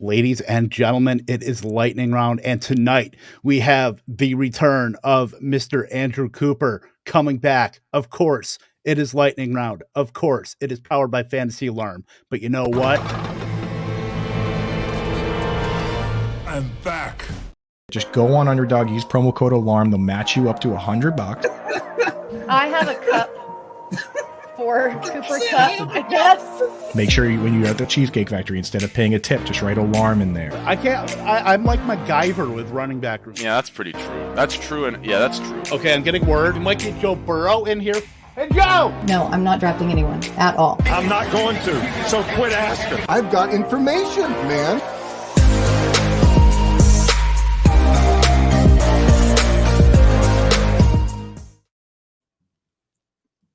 Ladies and gentlemen, it is lightning round, and tonight we have the return of Mr. Andrew Cooper coming back. Of course, it is lightning round. Of course, it is powered by Fantasy Alarm. But you know what? I'm back. Just go on Underdog, use promo code ALARM. They'll match you up to $100. I have a cup for Cooper Cup, I guess. Make sure when you're at the Cheesecake Factory, instead of paying a tip, just write ALARM in there. I'm like MacGyver with running back room. Yeah, that's pretty true. That's true, and yeah, that's true. Okay, I'm getting word. We might get Joe Burrow in here. Hey, Joe! No, I'm not drafting anyone at all. I'm not going to, so quit asking. I've got information, man.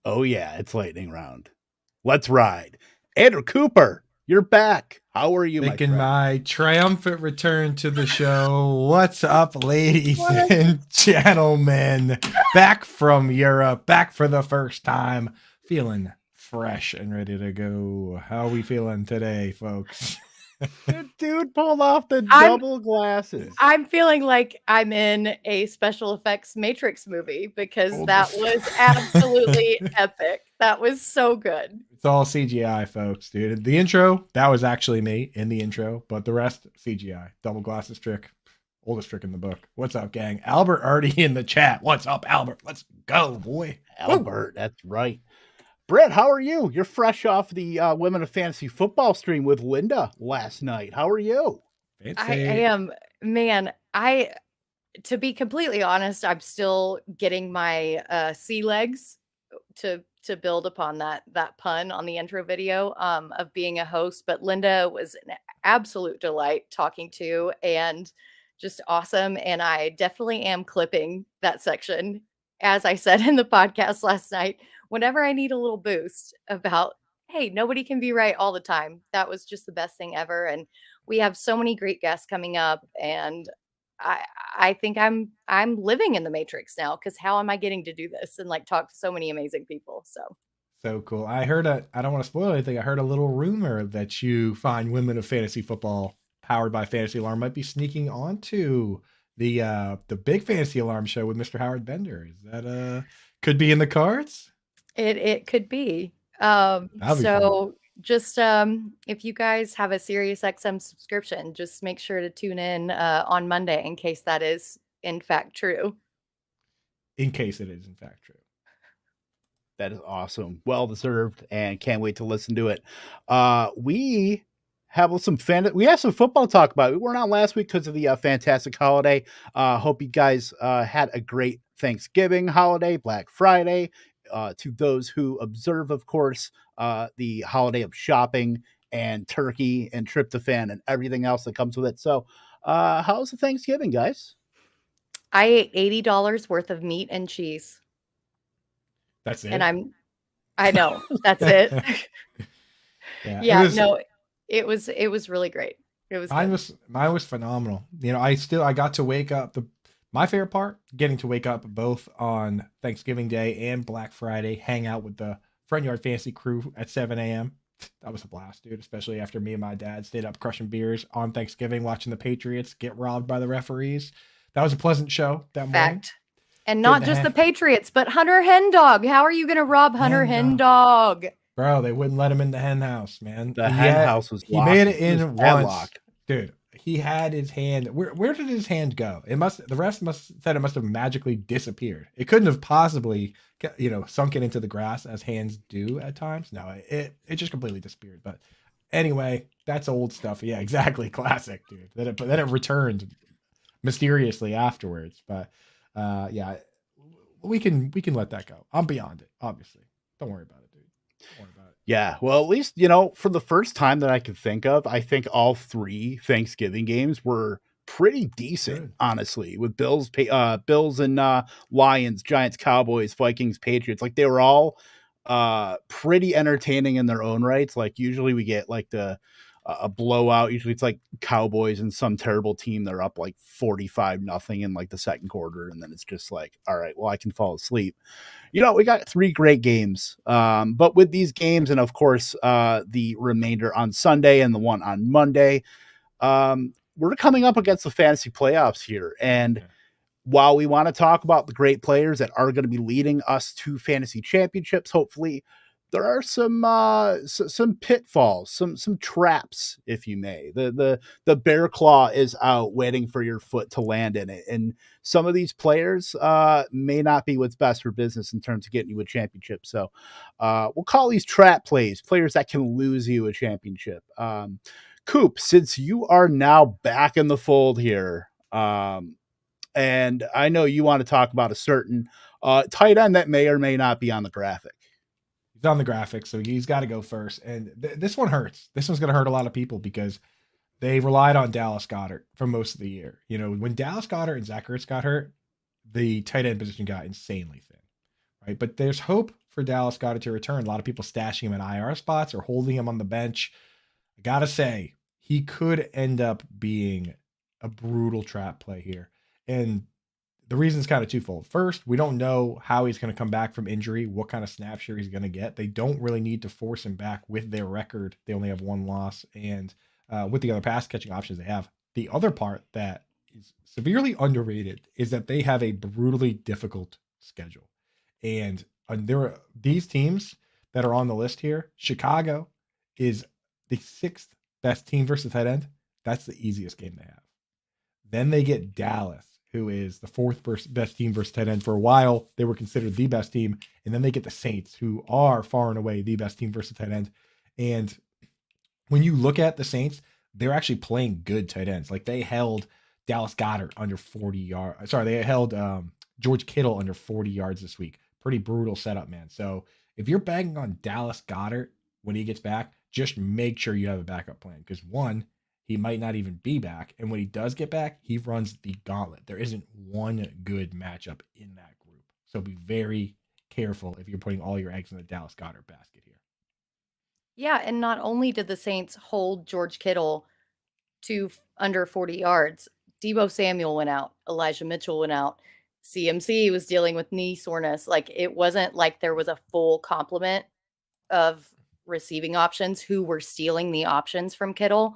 Oh yeah, it's lightning round. Let's ride. Andrew Cooper, you're back. How are you, Making my my triumphant return to the show. What's up, ladies and gentlemen? Back from Europe, back for the first time. Feeling fresh and ready to go. How are we feeling today, folks? Dude pulled off the double glasses. I'm feeling like I'm in a special effects Matrix movie because that was absolutely epic. That was so good. It's all CGI, folks, dude. The intro, that was actually me in the intro, but the rest, CGI. Double glasses trick. Oldest trick in the book. What's up, gang? Albert already in the chat. What's up, Albert? Let's go, boy. Albert, that's right. Britt, how are you? You're fresh off the Women of Fantasy Football stream with Linda last night. How are you? I am, man. To be completely honest, I'm still getting my sea legs to build upon that pun on the intro video of being a host. But Linda was an absolute delight talking to and just awesome. And I definitely am clipping that section, as I said in the podcast last night. Whenever I need a little boost about, hey, nobody can be right all the time. That was just the best thing ever. And we have so many great guests coming up. And I think I'm living in the Matrix now, because how am I getting to do this and like talk to so many amazing people? So cool. I heard I don't want to spoil anything. I heard a little rumor that you find Women of Fantasy Football powered by Fantasy Alarm might be sneaking onto the big Fantasy Alarm show with Mr. Howard Bender. Is that could be in the cards? It could be. That'd be fun. Just if you guys have a SiriusXM subscription, just make sure to tune in on Monday in case that is in fact true. In case it is in fact true. That is awesome. Well deserved, and can't wait to listen to it. We have some football to talk about. We weren't on last week because of the fantastic holiday. Hope you guys had a great Thanksgiving holiday, Black Friday. To those who observe, of course, the holiday of shopping and turkey and tryptophan and everything else that comes with it. So how's the Thanksgiving, guys? I ate $80 worth of meat and cheese. That's it. And I know that's it. It was really great. It was mine was phenomenal. You know, I got to wake up. My favorite part, getting to wake up both on Thanksgiving Day and Black Friday, hang out with the Front Yard Fantasy crew at 7 a.m. That was a blast, dude, especially after me and my dad stayed up crushing beers on Thanksgiving, watching the Patriots get robbed by the referees. That was a pleasant show that morning. And not just the Patriots, but Hunter Hendog. How are you going to rob Hunter Hendog? Bro, they wouldn't let him in the hen house, man. The hen house was locked. He made it in once. Dude, he had his hand. Where did his hand go? The rest must have magically disappeared. It couldn't have possibly, sunken into the grass as hands do at times. No, it just completely disappeared. But anyway, that's old stuff. Yeah, exactly. Classic, dude. Then it returned mysteriously afterwards. But yeah, we can let that go. I'm beyond it, obviously. Don't worry about it, dude. Don't worry about it. Yeah, well, at least, for the first time that I can think of, I think all three Thanksgiving games were pretty decent, honestly, with Bills and Lions, Giants, Cowboys, Vikings, Patriots. Like, they were all pretty entertaining in their own rights. Like, usually we get like a blowout. Usually it's like Cowboys and some terrible team. They're up like 45-0 in like the second quarter. And then it's just like, all right, well, I can fall asleep. We got three great games. But with these games, and of course, the remainder on Sunday and the one on Monday, we're coming up against the fantasy playoffs here. And while we want to talk about the great players that are going to be leading us to fantasy championships, hopefully, there are some pitfalls, some traps, if you may. The bear claw is out waiting for your foot to land in it. And some of these players may not be what's best for business in terms of getting you a championship. So we'll call these trap plays, players that can lose you a championship. Coop, since you are now back in the fold here, and I know you want to talk about a certain tight end that may or may not be on the graphic. He's on the graphic, so he's got to go first. And this one hurts. This one's going to hurt a lot of people because they relied on Dallas Goedert for most of the year. You know, when Dallas Goedert and Zach Ertz got hurt, the tight end position got insanely thin, right? But there's hope for Dallas Goedert to return. A lot of people stashing him in IR spots or holding him on the bench. I got to say, he could end up being a brutal trap play here. And the reason is kind of twofold. First, we don't know how he's going to come back from injury, what kind of snap share he's going to get. They don't really need to force him back with their record. They only have one loss. And with the other pass catching options they have. The other part that is severely underrated is that they have a brutally difficult schedule. And there are these teams that are on the list here. Chicago is the 6th best team versus tight end. That's the easiest game they have. Then they get Dallas, who is the 4th best team versus tight end. For a while, they were considered the best team. And then they get the Saints, who are far and away the best team versus tight end. And when you look at the Saints, they're actually playing good tight ends. Like they held Dallas Goedert under 40 yards. Sorry, they held George Kittle under 40 yards this week. Pretty brutal setup, man. So if you're banging on Dallas Goedert when he gets back, just make sure you have a backup plan. Because one, he might not even be back. And when he does get back, he runs the gauntlet. There isn't one good matchup in that group. So be very careful if you're putting all your eggs in the Dallas Goedert basket here. Yeah, and not only did the Saints hold George Kittle to under 40 yards, Deebo Samuel went out, Elijah Mitchell went out, CMC was dealing with knee soreness. Like it wasn't like there was a full complement of receiving options who were stealing the options from Kittle.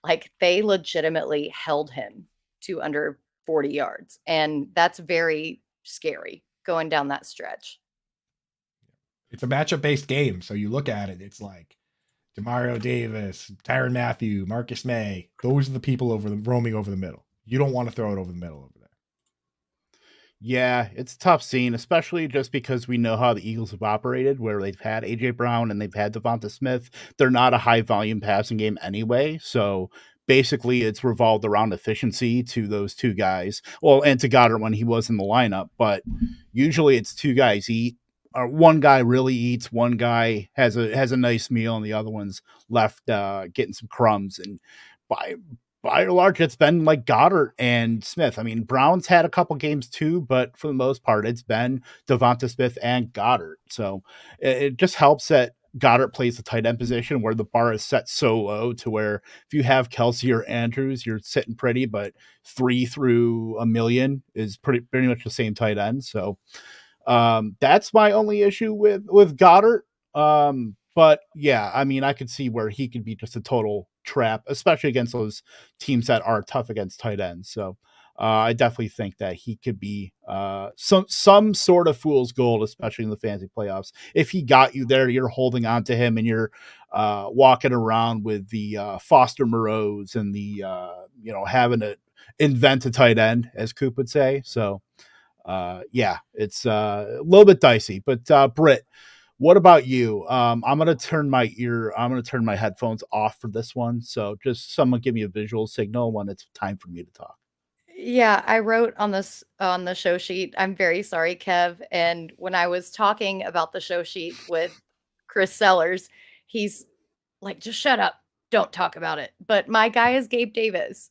Like they legitimately held him to under 40 yards. And that's very scary going down that stretch. It's a matchup-based game. So you look at it, it's like Demario Davis, Tyrann Mathieu, Marcus May. Those are the people roaming over the middle. You don't want to throw it over the middle over there. Yeah, it's a tough scene, especially just because we know how the Eagles have operated, where they've had A.J. Brown and they've had Devonta Smith. They're not a high-volume passing game anyway, so basically it's revolved around efficiency to those two guys. Well, and to Goddard when he was in the lineup, but usually it's two guys eat. Or one guy really eats, one guy has a nice meal, and the other one's left getting some crumbs. And by and large, it's been like Goddard and Smith. I mean, Brown's had a couple games too, but for the most part, it's been Devonta Smith and Goddard. So it just helps that Goddard plays the tight end position where the bar is set so low to where if you have Kelsey or Andrews, you're sitting pretty, but 3 through a million is pretty much the same tight end. So that's my only issue with Goddard. But yeah, I mean, I could see where he could be just a total trap, especially against those teams that are tough against tight ends. So I definitely think that he could be some sort of fool's gold, especially in the fantasy playoffs. If he got you there, you're holding on to him and you're walking around with the Foster Moreaus and the having to invent a tight end, as Coop would say. So yeah, it's a little bit dicey, but Britt, what about you? I'm going to turn my headphones off for this one. So just someone give me a visual signal when it's time for me to talk. Yeah, I wrote on the show sheet. I'm very sorry, Kev. And when I was talking about the show sheet with Chris Sellers, he's like, just shut up. Don't talk about it. But my guy is Gabe Davis.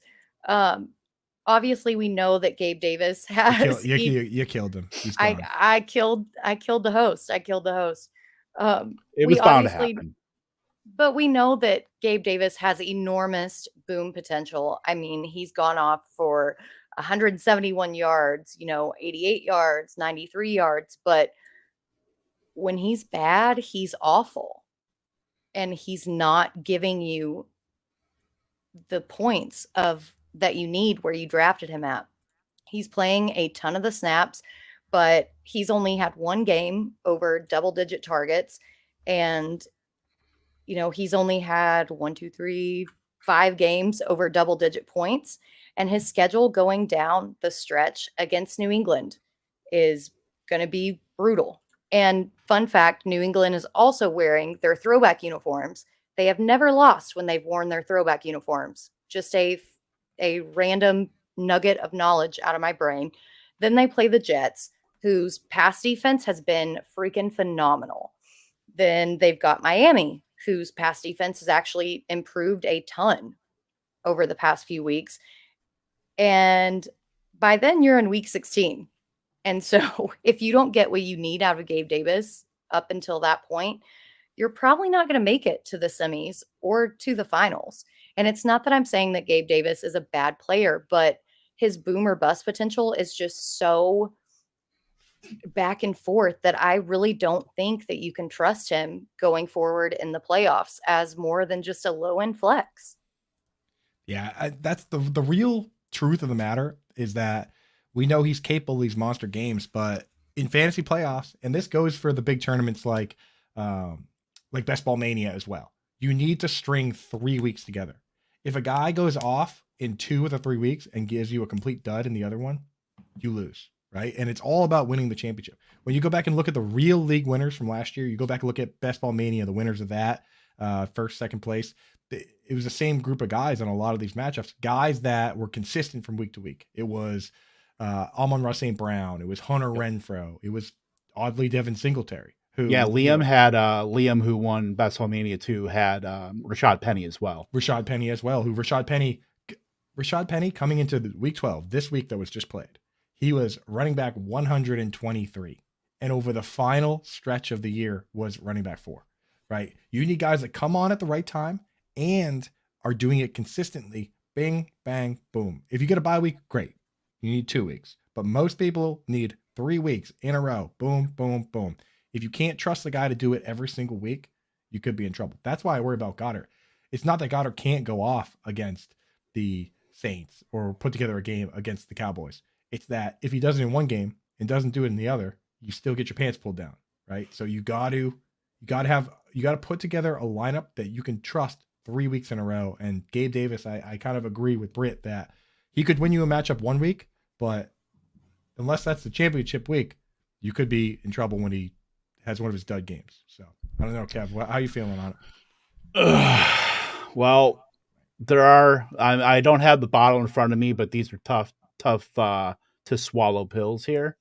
Obviously we know that Gabe Davis has You killed him. He's gone. I killed the host. It was bound to happen. But we know that Gabe Davis has enormous boom potential. I mean, he's gone off for 171 yards, 88 yards, 93 yards. But when he's bad, he's awful. And he's not giving you the points of that you need where you drafted him at. He's playing a ton of the snaps, but he's only had one game over double digit targets. And, he's only had 5 games over double digit points. And his schedule going down the stretch against New England is going to be brutal. And fun fact, New England is also wearing their throwback uniforms. They have never lost when they've worn their throwback uniforms. Just a random nugget of knowledge out of my brain. Then they play the Jets, whose pass defense has been freaking phenomenal. Then they've got Miami, whose pass defense has actually improved a ton over the past few weeks. And by then you're in week 16. And so if you don't get what you need out of Gabe Davis up until that point, you're probably not going to make it to the semis or to the finals. And it's not that I'm saying that Gabe Davis is a bad player, but his boom or bust potential is just so back and forth that I really don't think that you can trust him going forward in the playoffs as more than just a low end flex. Yeah, that's the real truth of the matter is that we know he's capable of these monster games, but in fantasy playoffs, and this goes for the big tournaments like Best Ball Mania as well, you need to string 3 weeks together. If a guy goes off in 2 of the 3 weeks and gives you a complete dud in the other one, you lose, right? And it's all about winning the championship. When you go back and look at the real league winners from last year, you go back and look at Best Ball Mania, the winners of that, first, second place, it was the same group of guys on a lot of these matchups, guys that were consistent from week to week. It was Amon-Ra St. Brown. It was Hunter Renfrow. It was oddly Devin Singletary. Liam, who won Best Ball Mania 2, had Rashad Penny as well. Rashad Penny coming into the week 12, this week that was just played, he was running back 123. And over the final stretch of the year was running back 4, right? You need guys that come on at the right time and are doing it consistently. Bing, bang, boom. If you get a bye week, great. You need 2 weeks. But most people need 3 weeks in a row. Boom, boom, boom. If you can't trust the guy to do it every single week, you could be in trouble. That's why I worry about Goedert. It's not that Goedert can't go off against the Saints or put together a game against the Cowboys. It's that if he does it in one game and doesn't do it in the other, you still get your pants pulled down, right? So you got to put together a lineup that you can trust 3 weeks in a row. And Gabe Davis, I kind of agree with Britt that he could win you a matchup 1 week, but unless that's the championship week, you could be in trouble when he has one of his dud games. So I don't know, Kev, how are you feeling on it? Well, I don't have the bottle in front of me, but these are tough to swallow pills here.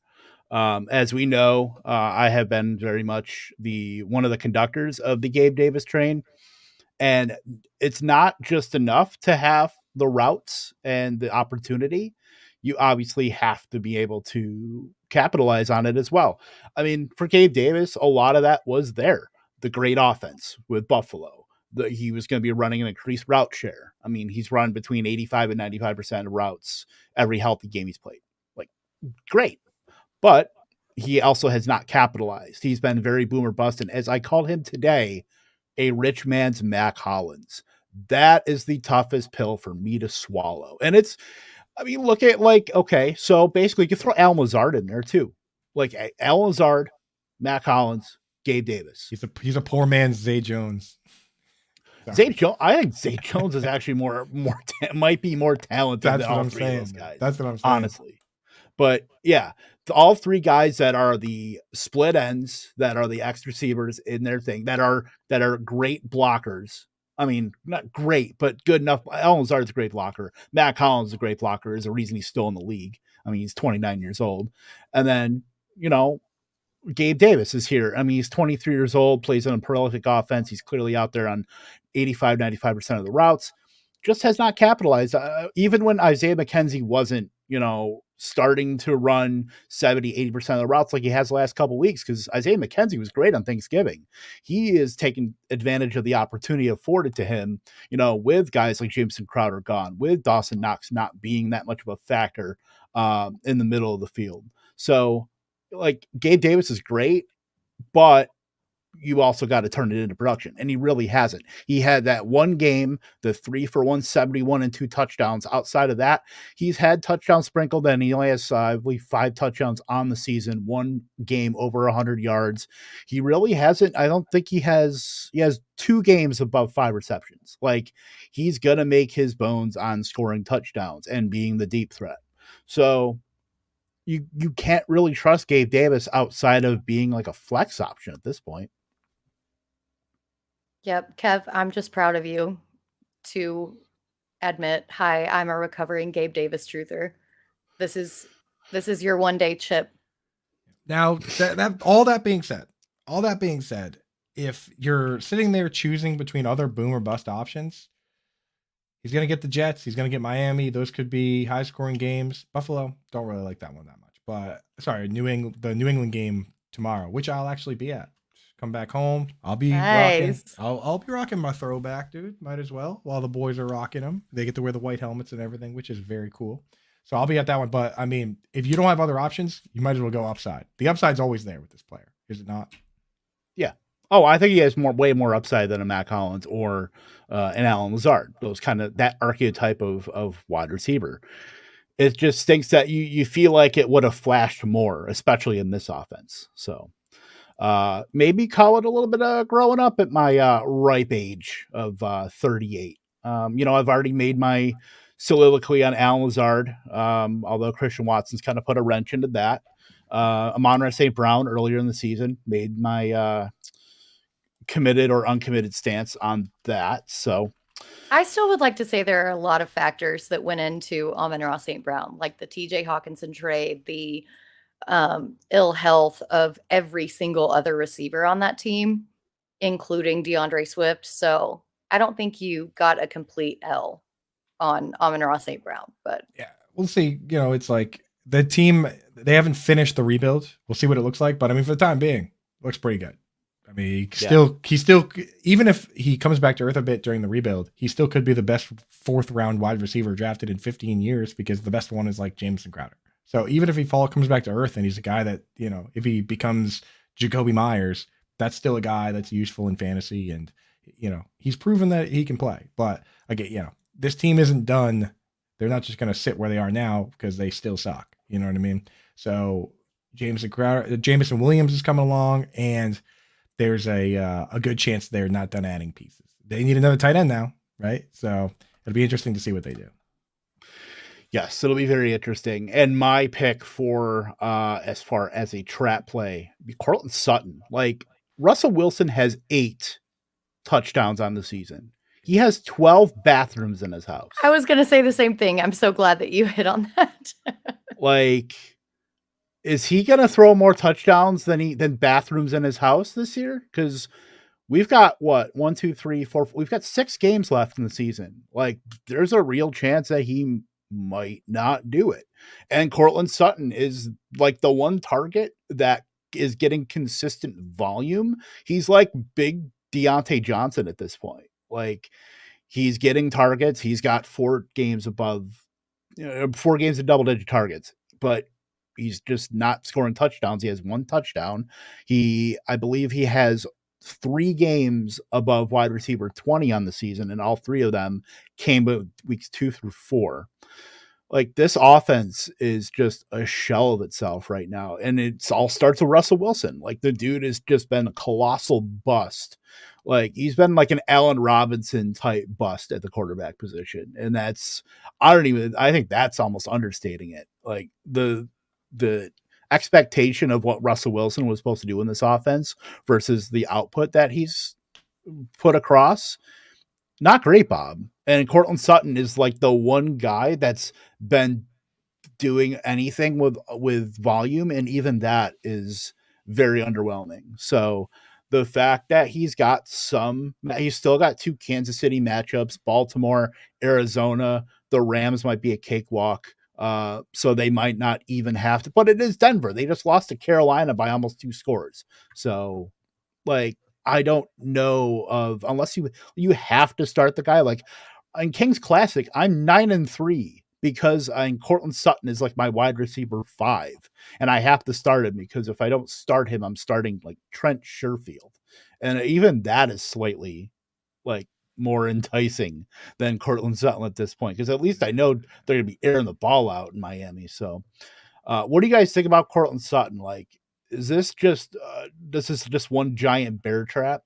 As we know, I have been very much one of the conductors of the Gabe Davis train, and it's not just enough to have the routes and the opportunity. You obviously have to be able to capitalize on it as well. I mean, for Gabe Davis, a lot of that was there. The great offense with Buffalo. He was going to be running an increased route share. I mean, he's run between 85 and 95% of routes every healthy game he's played. Like, great. But he also has not capitalized. He's been very boomer bust. And as I called him today, a rich man's Mac Hollins. That is the toughest pill for me to swallow. And look at okay, so basically you can throw Al Lazard in there too. Like Al Lazard, Mac Hollins, Gabe Davis. He's a poor man's Zay Jones. Zay Jones. I think Zay Jones is actually might be more talented than all three of those guys. That's what I'm saying. Honestly. But yeah, all 3 guys that are the split ends, that are the X receivers in their thing, that are great blockers. I mean, not great, but good enough. Al Lazard's a great blocker. Mac Hollins is a great blocker. Is the reason he's still in the league. I mean, he's 29 years old. And then, Gabe Davis is here. I mean, he's 23 years old, plays on a prolific offense. He's clearly out there on 85, 95% of the routes. Just has not capitalized. Even when Isaiah McKenzie wasn't, starting to run 70, 80% of the routes like he has the last couple of weeks, because Isaiah McKenzie was great on Thanksgiving. He is taking advantage of the opportunity afforded to him, with guys like Jameson Crowder gone, with Dawson Knox not being that much of a factor in the middle of the field. So, Gabe Davis is great, but you also got to turn it into production. And he really hasn't. He had that one game, the 3 for 171 and 2 touchdowns. Outside of that, he's had touchdowns sprinkled, and he only has, I believe, 5 touchdowns on the season, one game over 100 yards. He really hasn't. I don't think he has 2 games above 5 receptions. Like, he's going to make his bones on scoring touchdowns and being the deep threat. So you can't really trust Gabe Davis outside of being like a flex option at this point. Yep, Kev, I'm just proud of you to admit, hi, I'm a recovering Gabe Davis truther. This is your one day chip. Now that all that being said, if you're sitting there choosing between other boom or bust options, he's going to get the Jets. He's going to get Miami. Those could be high scoring games. Buffalo, don't really like that one that much. But sorry, the New England game tomorrow, which I'll actually be at. Come back home. I'll be rocking. I'll be rocking my throwback, dude. Might as well. While the boys are rocking them, they get to wear the white helmets and everything, which is very cool. So I'll be at that one. But I mean, if you don't have other options, you might as well go upside. The upside's always there with this player, is it not? Yeah. Oh, I think he has way more upside than a Mac Hollins or an Allen Lazard. Those kind of that archetype of wide receiver. It just stinks that you feel like it would have flashed more, especially in this offense. So maybe call it a little bit of growing up at my ripe age of 38. I've already made my soliloquy on Allen Lazard, although Christian Watson's kind of put a wrench into that. Amon-Ra St. Brown earlier in the season made my committed or uncommitted stance on that. So I still would like to say there are a lot of factors that went into Amon-Ra St. Brown, like the TJ Hawkinson trade, the ill health of every single other receiver on that team, including DeAndre Swift. So I don't think you got a complete L on Amon-Ra St. Brown, but yeah, we'll see. It's like the team, they haven't finished the rebuild. We'll see what it looks like. But I mean, for the time being, looks pretty good. I mean, he still, even if he comes back to earth a bit during the rebuild, he still could be the best 4th round wide receiver drafted in 15 years because the best one is like Jameson Crowder. So even if he comes back to earth and he's a guy that, if he becomes Jacoby Myers, that's still a guy that's useful in fantasy. And, he's proven that he can play. But again, this team isn't done. They're not just going to sit where they are now because they still suck. You know what I mean? So Jameson Williams is coming along, and there's a good chance they're not done adding pieces. They need another tight end now, right? So it'll be interesting to see what they do. Yes, it'll be very interesting. And my pick for as far as a trap play, Courtland Sutton. Like, Russell Wilson has 8 touchdowns on the season. He has 12 bathrooms in his house. I was going to say the same thing. I'm so glad that you hit on that. Like, is he going to throw more touchdowns than bathrooms in his house this year? Because we've got 1, 2, 3, 4. We've got 6 games left in the season. Like, there's a real chance that he might not do it. And Courtland Sutton is like the one target that is getting consistent volume. He's like big Deontay Johnson at this point. Like, he's getting targets. He's got 4 games above, 4 games of double-digit targets, but he's just not scoring touchdowns. He has 1 touchdown. I believe he has 3 games above wide receiver 20 on the season, and all 3 of them came with weeks 2 through 4. Like, this offense is just a shell of itself right now. And it all starts with Russell Wilson. Like, the dude has just been a colossal bust. Like, he's been like an Allen Robinson type bust at the quarterback position. And I think that's almost understating it. Like, the expectation of what Russell Wilson was supposed to do in this offense versus the output that he's put across, not great, Bob. And Courtland Sutton is like the one guy that's been doing anything with volume, and even that is very underwhelming. So the fact that he's still got 2 Kansas City matchups, Baltimore, Arizona, the Rams might be a cakewalk. So they might not even have to, but it is Denver. They just lost to Carolina by almost 2 scores. So, like, I don't know unless you have to start the guy. Like, in Kings Classic, I'm 9-3 because Courtland Sutton is like my wide receiver 5, and I have to start him because if I don't start him, I'm starting like Trent Sherfield. And even that is slightly like more enticing than Cortland Sutton at this point, because at least I know they're going to be airing the ball out in Miami. So, what do you guys think about Cortland Sutton? Like, is this just one giant bear trap?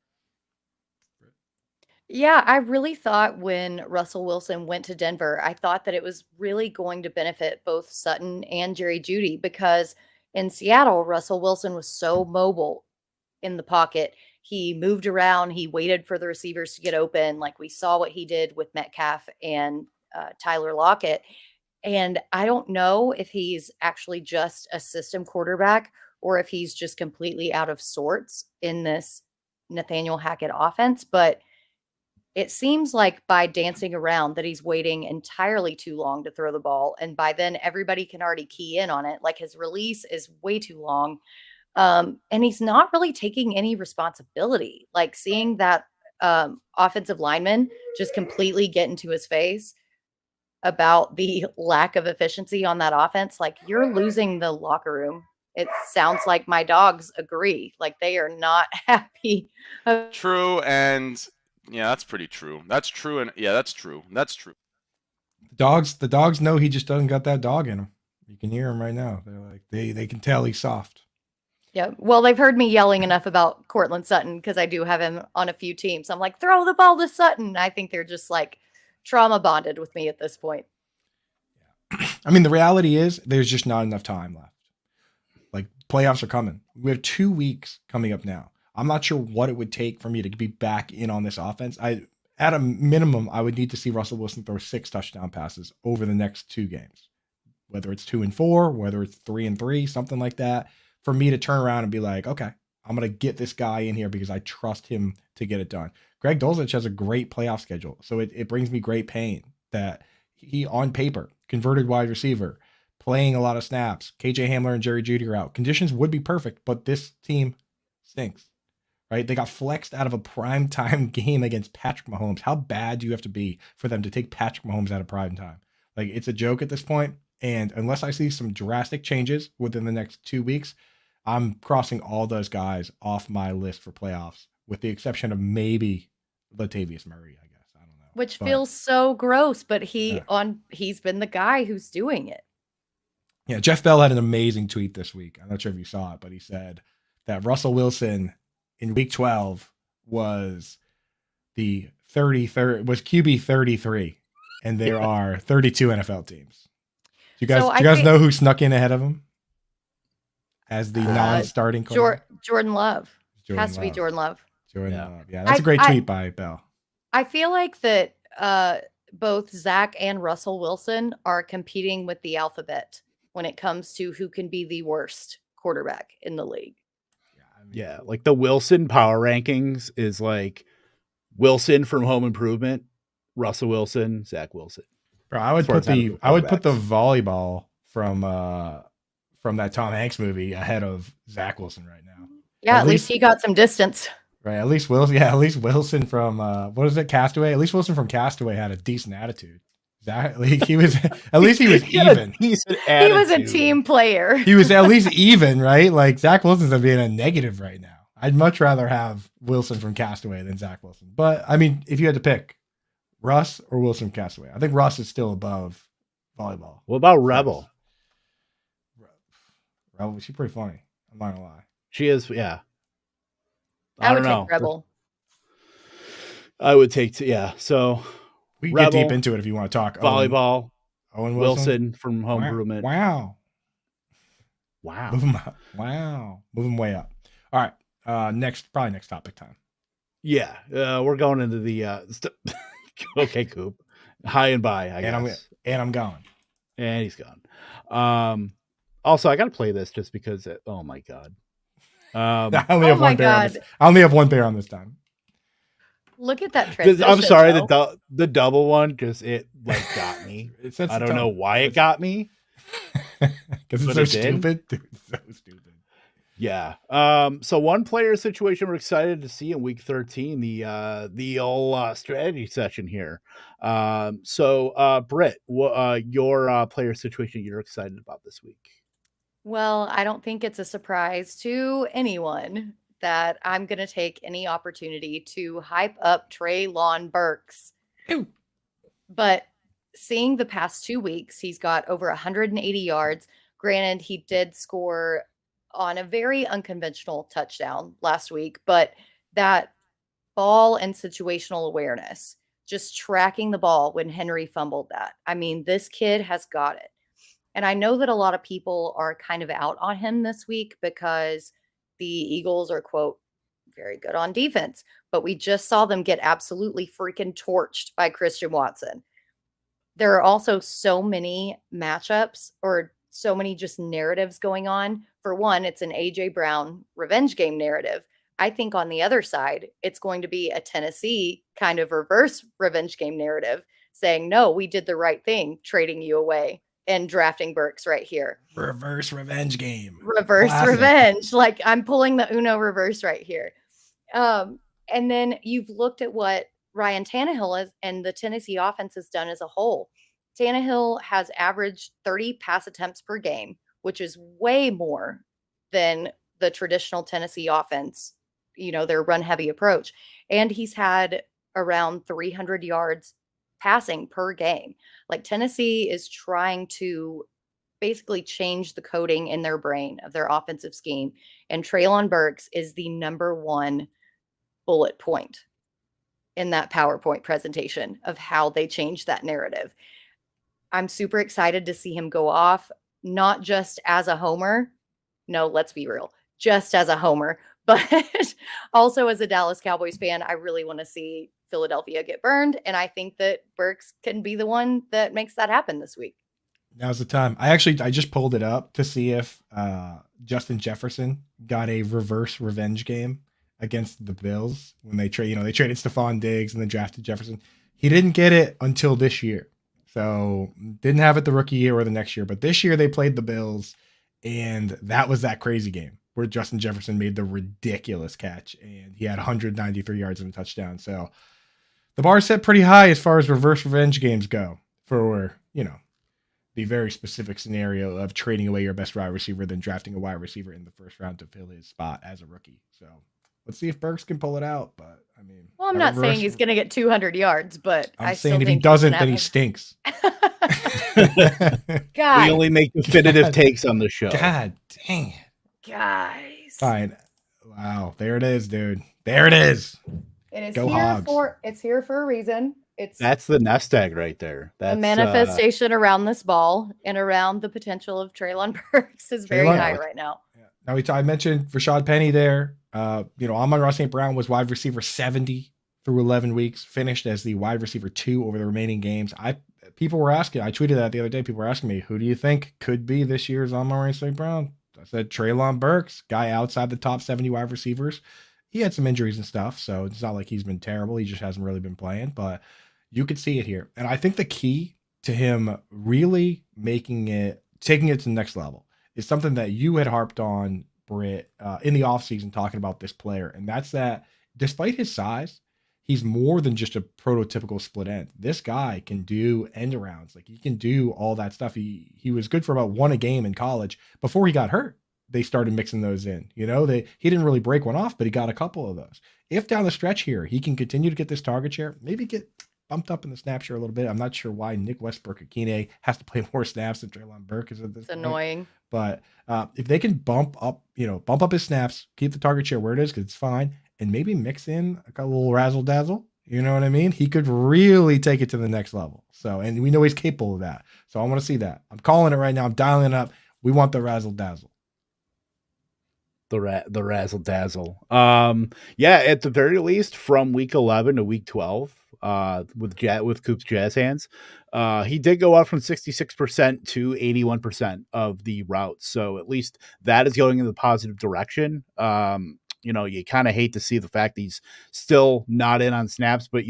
Yeah, I really thought when Russell Wilson went to Denver, I thought that it was really going to benefit both Sutton and Jerry Jeudy, because in Seattle, Russell Wilson was so mobile in the pocket. He moved around, he waited for the receivers to get open. Like we saw what he did with Metcalf and Tyler Lockett. And I don't know if he's actually just a system quarterback or if he's just completely out of sorts in this Nathaniel Hackett offense. But it seems like by dancing around that he's waiting entirely too long to throw the ball. And by then everybody can already key in on it. Like his release is way too long. And he's not really taking any responsibility. Like seeing that offensive lineman just completely get into his face about the lack of efficiency on that offense. Like you're losing the locker room. It sounds like my dogs agree. Like they are not happy. True, and yeah, that's pretty true. That's true, and yeah, that's true. That's true. The dogs know he just doesn't got that dog in him. You can hear him right now. They're like they can tell he's soft. Yeah. Well, they've heard me yelling enough about Cortland Sutton because I do have him on a few teams. I'm like, throw the ball to Sutton. I think they're just like trauma bonded with me at this point. I mean, the reality is there's just not enough time left. Like playoffs are coming. We have 2 weeks coming up now. I'm not sure what it would take for me to be back in on this offense. At a minimum, I would need to see Russell Wilson throw 6 touchdown passes over the next 2 games, whether it's 2 and 4, whether it's 3 and 3, something like that, for me to turn around and be like, okay, I'm going to get this guy in here because I trust him to get it done. Greg Dulcich has a great playoff schedule. So it brings me great pain that he, on paper, converted wide receiver, playing a lot of snaps. KJ Hamler and Jerry Jeudy are out. Conditions would be perfect, but this team stinks. Right? They got flexed out of a primetime game against Patrick Mahomes. How bad do you have to be for them to take Patrick Mahomes out of primetime? Like, it's a joke at this point. And unless I see some drastic changes within the next 2 weeks, I'm crossing all those guys off my list for playoffs, with the exception of maybe Latavius Murray, I guess. I don't know. Which feels so gross, but he's been the guy who's doing it. Yeah, Jeff Bell had an amazing tweet this week. I'm not sure if you saw it, but he said that Russell Wilson in week 12 was the was QB 33, and there are 32 NFL teams. Do you guys know who snuck in ahead of him as the non-starting quarterback? Jordan Love. Has to be Jordan Love. Jordan Love. Yeah, that's a great tweet by Bell. I feel like that both Zach and Russell Wilson are competing with the alphabet when it comes to who can be the worst quarterback in the league. Yeah, like the Wilson power rankings is like Wilson from Home Improvement, Russell Wilson, Zach Wilson. Bro, I would put the volleyball from that Tom Hanks movie ahead of Zach Wilson right now. Yeah, at least he got some distance. Right, at least Wilson from what is it, Castaway? At least Wilson from Castaway had a decent attitude. He was at least he was even. He was a team player. He was at least even, right? Like Zach Wilson's being a negative right now. I'd much rather have Wilson from Castaway than Zach Wilson. But I mean, if you had to pick Russ or Wilson from Castaway, I think Russ is still above volleyball. What about Rebel? Rebel, she's pretty funny. I'm not gonna lie. She is, yeah. I would take Rebel. I would take, yeah. So we can get deep into it if you want to talk. Volleyball. Owen Wilson from Home Improvement. Wow. Move him up. Wow. Move him way up. All right. Next topic time. Yeah. We're going into the okay, Coop. High and by, I guess. I'm gone. And he's gone. Also, I got to play this just because oh my God. I only have one bear on this time. Look at that transition. I'm sorry, the double one, because it like got me. I don't know why it got me. Because it's so stupid. Dude, it's so stupid. Yeah. So one player situation we're excited to see in week 13, the old strategy session here. So Britt, what your player situation you're excited about this week? Well, I don't think it's a surprise to anyone that I'm going to take any opportunity to hype up Treylon Burks. Ew. But seeing the past 2 weeks, he's got over 180 yards. Granted, he did score on a very unconventional touchdown last week, but that ball and situational awareness, just tracking the ball when Henry fumbled that. I mean, this kid has got it. And I know that a lot of people are kind of out on him this week because the Eagles are, quote, very good on defense. But we just saw them get absolutely freaking torched by Christian Watson. There are also so many matchups or so many just narratives going on. For one, it's an A.J. Brown revenge game narrative. I think on the other side, it's going to be a Tennessee kind of reverse revenge game narrative saying, no, we did the right thing, trading you away and drafting Burks right here. Reverse revenge game. Reverse Classic. revenge. Like I'm pulling the Uno reverse right here. And then you've looked at what Ryan Tannehill is and the Tennessee offense has done as a whole. Tannehill has averaged 30 pass attempts per game, which is way more than the traditional Tennessee offense, their run heavy approach. And he's had around 300 yards passing per game. Like Tennessee is trying to basically change the coding in their brain of their offensive scheme. And Treylon Burks is the number one bullet point in that PowerPoint presentation of how they changed that narrative. I'm super excited to see him go off, not just as a homer. No, let's be real, just as a homer, but also as a Dallas Cowboys fan, I really want to see Philadelphia get burned. And I think that Burks can be the one that makes that happen this week. Now's the time. I just pulled it up to see if Justin Jefferson got a reverse revenge game against the Bills when they traded Stephon Diggs and then drafted Jefferson. He didn't get it until this year. So didn't have it the rookie year or the next year, but this year they played the Bills and that was that crazy game where Justin Jefferson made the ridiculous catch and he had 193 yards and a touchdown. So the bar is set pretty high as far as reverse revenge games go for, the very specific scenario of trading away your best wide receiver, then drafting a wide receiver in the first round to fill his spot as a rookie. So let's see if Burks can pull it out. But I mean, well, I'm not saying he's going to get 200 yards, but I'm saying if he doesn't, then he stinks. God. We only make definitive takes on the show. God dang it. Guys. Fine. Wow. There it is, dude. There it is. It is Go here Hogs. it's here for a reason. That's the nest egg right there. That's a manifestation around this ball and around the potential of Treylon Burks is very high right now. Yeah. Now I mentioned Rashad Penny there. Amon-Ra St. Brown was wide receiver 70 through 11 weeks, finished as the wide receiver 2 over the remaining games. People were asking, I tweeted that the other day. People were asking me, who do you think could be this year's Amon-Ra St. Brown? I said Treylon Burks, guy outside the top 70 wide receivers. He had some injuries and stuff, so it's not like he's been terrible. He just hasn't really been playing, but you could see it here. And I think the key to him really taking it to the next level is something that you had harped on, Britt, in the offseason talking about this player. And that's that despite his size, he's more than just a prototypical split end. This guy can do end arounds. Like he can do all that stuff. He was good for about 1 a game in college before he got hurt. They started mixing those in, he didn't really break one off, but he got a couple of those. If down the stretch here, he can continue to get this target share, maybe get bumped up in the snap share a little bit. I'm not sure why Nick Westbrook-Akine has to play more snaps than Treylon Burks. It's annoying. But if they can bump up his snaps, keep the target share where it is, because it's fine, and maybe mix in a little razzle dazzle, you know what I mean? He could really take it to the next level. So, and we know he's capable of that. So I want to see that. I'm calling it right now. I'm dialing it up. We want the razzle dazzle. The razzle dazzle. At the very least, from week 11 to week 12, with Coop's Jazz hands, he did go up from 66% to 81% of the routes. So at least that is going in the positive direction. You kind of hate to see the fact that he's still not in on snaps, but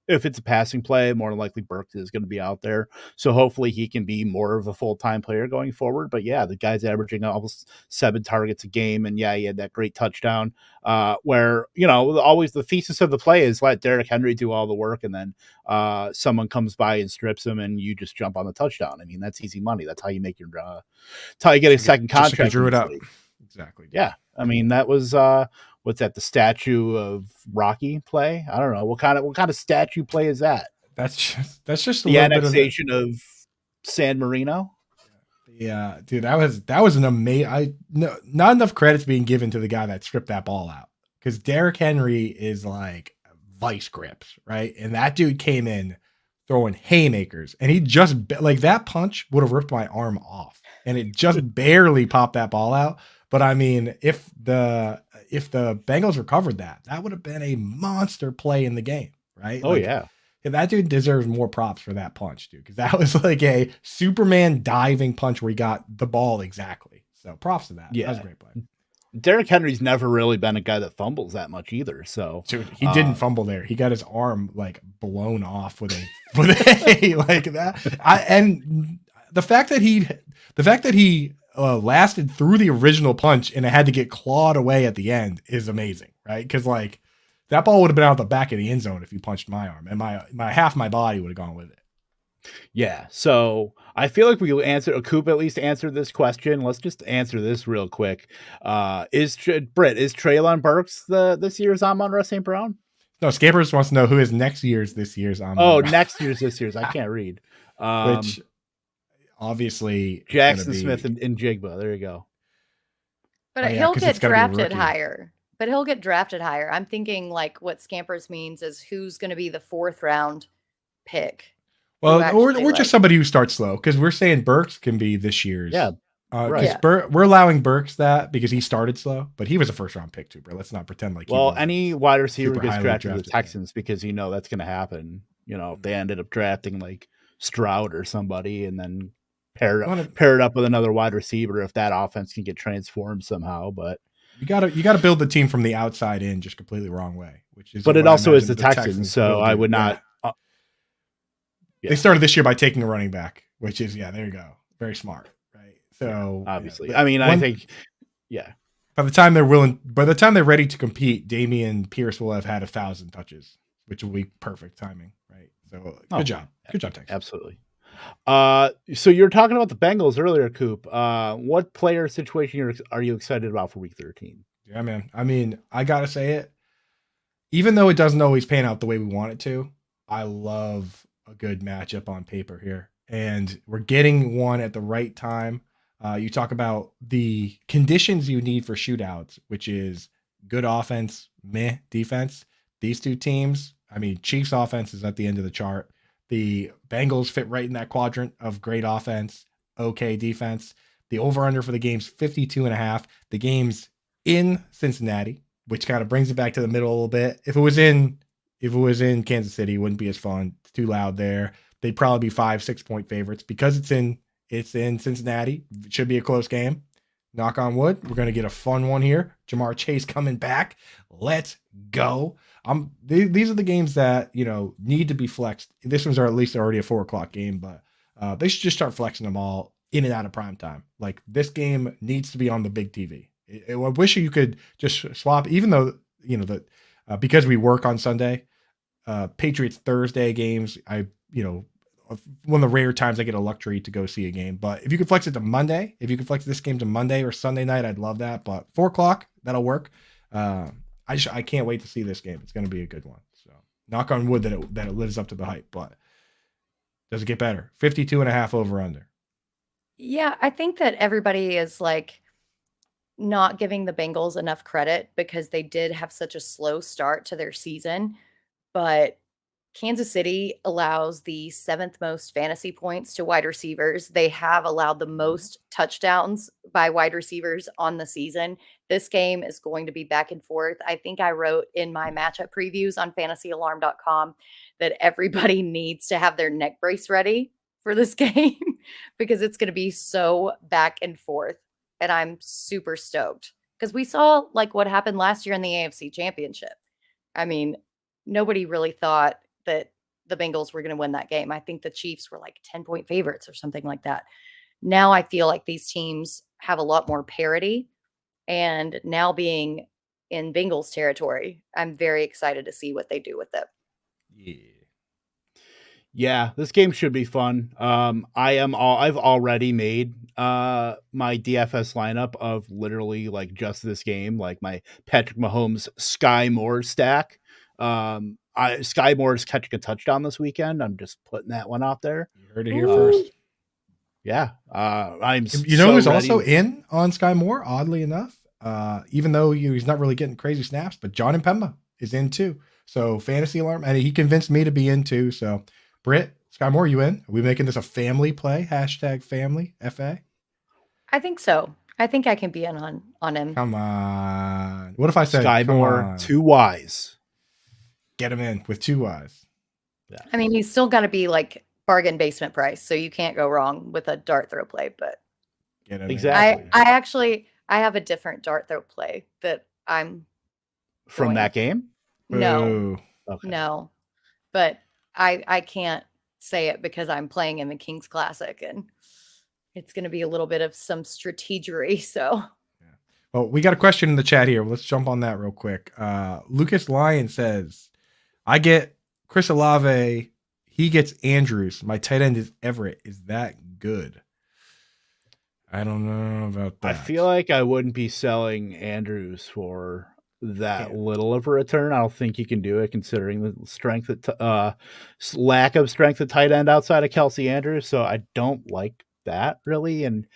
if it's a passing play, more than likely Burks is going to be out there. So hopefully he can be more of a full-time player going forward. But yeah, the guy's averaging almost 7 targets a game. And yeah, he had that great touchdown where, always the thesis of the play is let Derrick Henry do all the work. And then someone comes by and strips him and you just jump on the touchdown. I mean, that's easy money. That's how you make your, that's how you get a second contract. Drew it up. Exactly. Dude. Yeah. I mean, that was what's that? The statue of Rocky play? I don't know. What kind of statue play is that? That's just a The little bit of annexation of San Marino. Yeah, dude, that was an amazing. Not enough credits being given to the guy that stripped that ball out, because Derrick Henry is like vice grips, right? And that dude came in throwing haymakers, and he just like that punch would have ripped my arm off, and it just barely popped that ball out. But I mean, if the Bengals recovered that would have been a monster play in the game, right? Oh, yeah. That dude deserves more props for that punch, dude, because that was like a Superman diving punch where he got the ball exactly. So props to that. Yeah. That was a great play. Derrick Henry's never really been a guy that fumbles that much either. So dude, he didn't fumble there. He got his arm like blown off with a like that. And the fact that he lasted through the original punch and it had to get clawed away at the end is amazing, right? Because like that ball would have been out the back of the end zone if you punched my arm, and my half my body would have gone with it. Yeah, so I feel like we will answer. Coop at least answered this question. Let's just answer this real quick. Is Treylon Burks this year's Amon-Ra St. Brown? No, Scabbers wants to know who is next year's this year's Amon-Ra. Oh, next year's this year's. I can't read. Which obviously Jackson Smith and Jigba. There you go. But he'll get drafted higher. But he'll get drafted higher. I'm thinking like what Scampers means is who's going to be the 4th round pick. Well, or just somebody who starts slow, because we're saying Burks can be this year's. Yeah. Right. We're allowing Burks that because he started slow, but he was a 1st round pick too, bro. Let's not pretend like. Well, any wide receiver gets drafted to the Texans because that's going to happen. If they ended up drafting like Stroud or somebody and then pair it up with another wide receiver if that offense can get transformed somehow, but. You gotta build the team from the outside in, just completely wrong way. But it also is the Texans, so I would not. They started this year by taking a running back, which is there you go, very smart, right? So obviously, I think, By the time they're ready to compete, Dameon Pierce will have had 1,000 touches, which will be perfect timing, right? So good job, Texans. Absolutely. So you're talking about the Bengals earlier, Coop. What player situation are you excited about for Week 13? Yeah, man. I mean, I gotta say it. Even though it doesn't always pan out the way we want it to, I love a good matchup on paper here, and we're getting one at the right time. You talk about the conditions you need for shootouts, which is good offense, meh defense. These two teams, I mean, Chiefs offense is at the end of the chart. The Bengals fit right in that quadrant of great offense, okay defense. The over-under for the game's 52.5. The game's in Cincinnati, which kind of brings it back to the middle a little bit. If it was in Kansas City, it wouldn't be as fun. It's too loud there. They'd probably be 5-6 point favorites. Because it's in Cincinnati. It should be a close game. Knock on wood. We're going to get a fun one here. Jamar Chase coming back. Let's go. These are the games that, need to be flexed. This one's at least already a 4:00 game, but they should just start flexing them all in and out of prime time. Like, this game needs to be on the big TV. I wish you could just swap, even though, because we work on Sunday, Patriots Thursday games, one of the rare times I get a luxury to go see a game. But if you could flex it to Monday, if you could flex this game to Monday or Sunday night, I'd love that. But 4:00, that'll work. I can't wait to see this game. It's going to be a good one. So knock on wood that it lives up to the hype. But does it get better? 52.5 over under. Yeah, I think that everybody is like not giving the Bengals enough credit because they did have such a slow start to their season. But Kansas City allows the 7th most fantasy points to wide receivers. They have allowed the most touchdowns by wide receivers on the season. This game is going to be back and forth. I think I wrote in my matchup previews on fantasyalarm.com that everybody needs to have their neck brace ready for this game because it's going to be so back and forth. And I'm super stoked because we saw like what happened last year in the AFC Championship. I mean, nobody really thought that the Bengals were going to win that game. I think the Chiefs were like 10-point favorites or something like that. Now I feel like these teams have a lot more parity, and now being in Bengals territory, I'm very excited to see what they do with it. Yeah, this game should be fun. I've already made my DFS lineup of literally like just this game, like my Patrick Mahomes Sky Moore stack. Sky Moore's catching a touchdown this weekend. I'm just putting that one out there. You heard it here first. Yeah, I'm. You know who's also in on Sky Moore? Oddly enough, even though he's not really getting crazy snaps, but John and Pemba is in too. So fantasy alarm, and he convinced me to be in too. So Britt, Sky Moore, you in? Are we making this a family play? Hashtag family FA. I think so. I think I can be in on him. Come on. What if I said Sky Moore, 2 Ys? Get him in with 2 Ys. Yeah. I mean, he's still got to be like bargain basement price, so you can't go wrong with a dart throw play. But exactly, I have a different dart throw play that I'm from that game. No, okay. No, but I can't say it because I'm playing in the Kings Classic and it's going to be a little bit of some strategery. So, yeah. Well, we got a question in the chat here. Let's jump on that real quick. Lucas Lyon says, I get Chris Olave. He gets Andrews. My tight end is Everett. Is that good? I don't know about that. I feel like I wouldn't be selling Andrews for that little of a return. I don't think you can do it considering the strength of lack of strength at tight end outside of Kelsey Andrews. So I don't like that really. And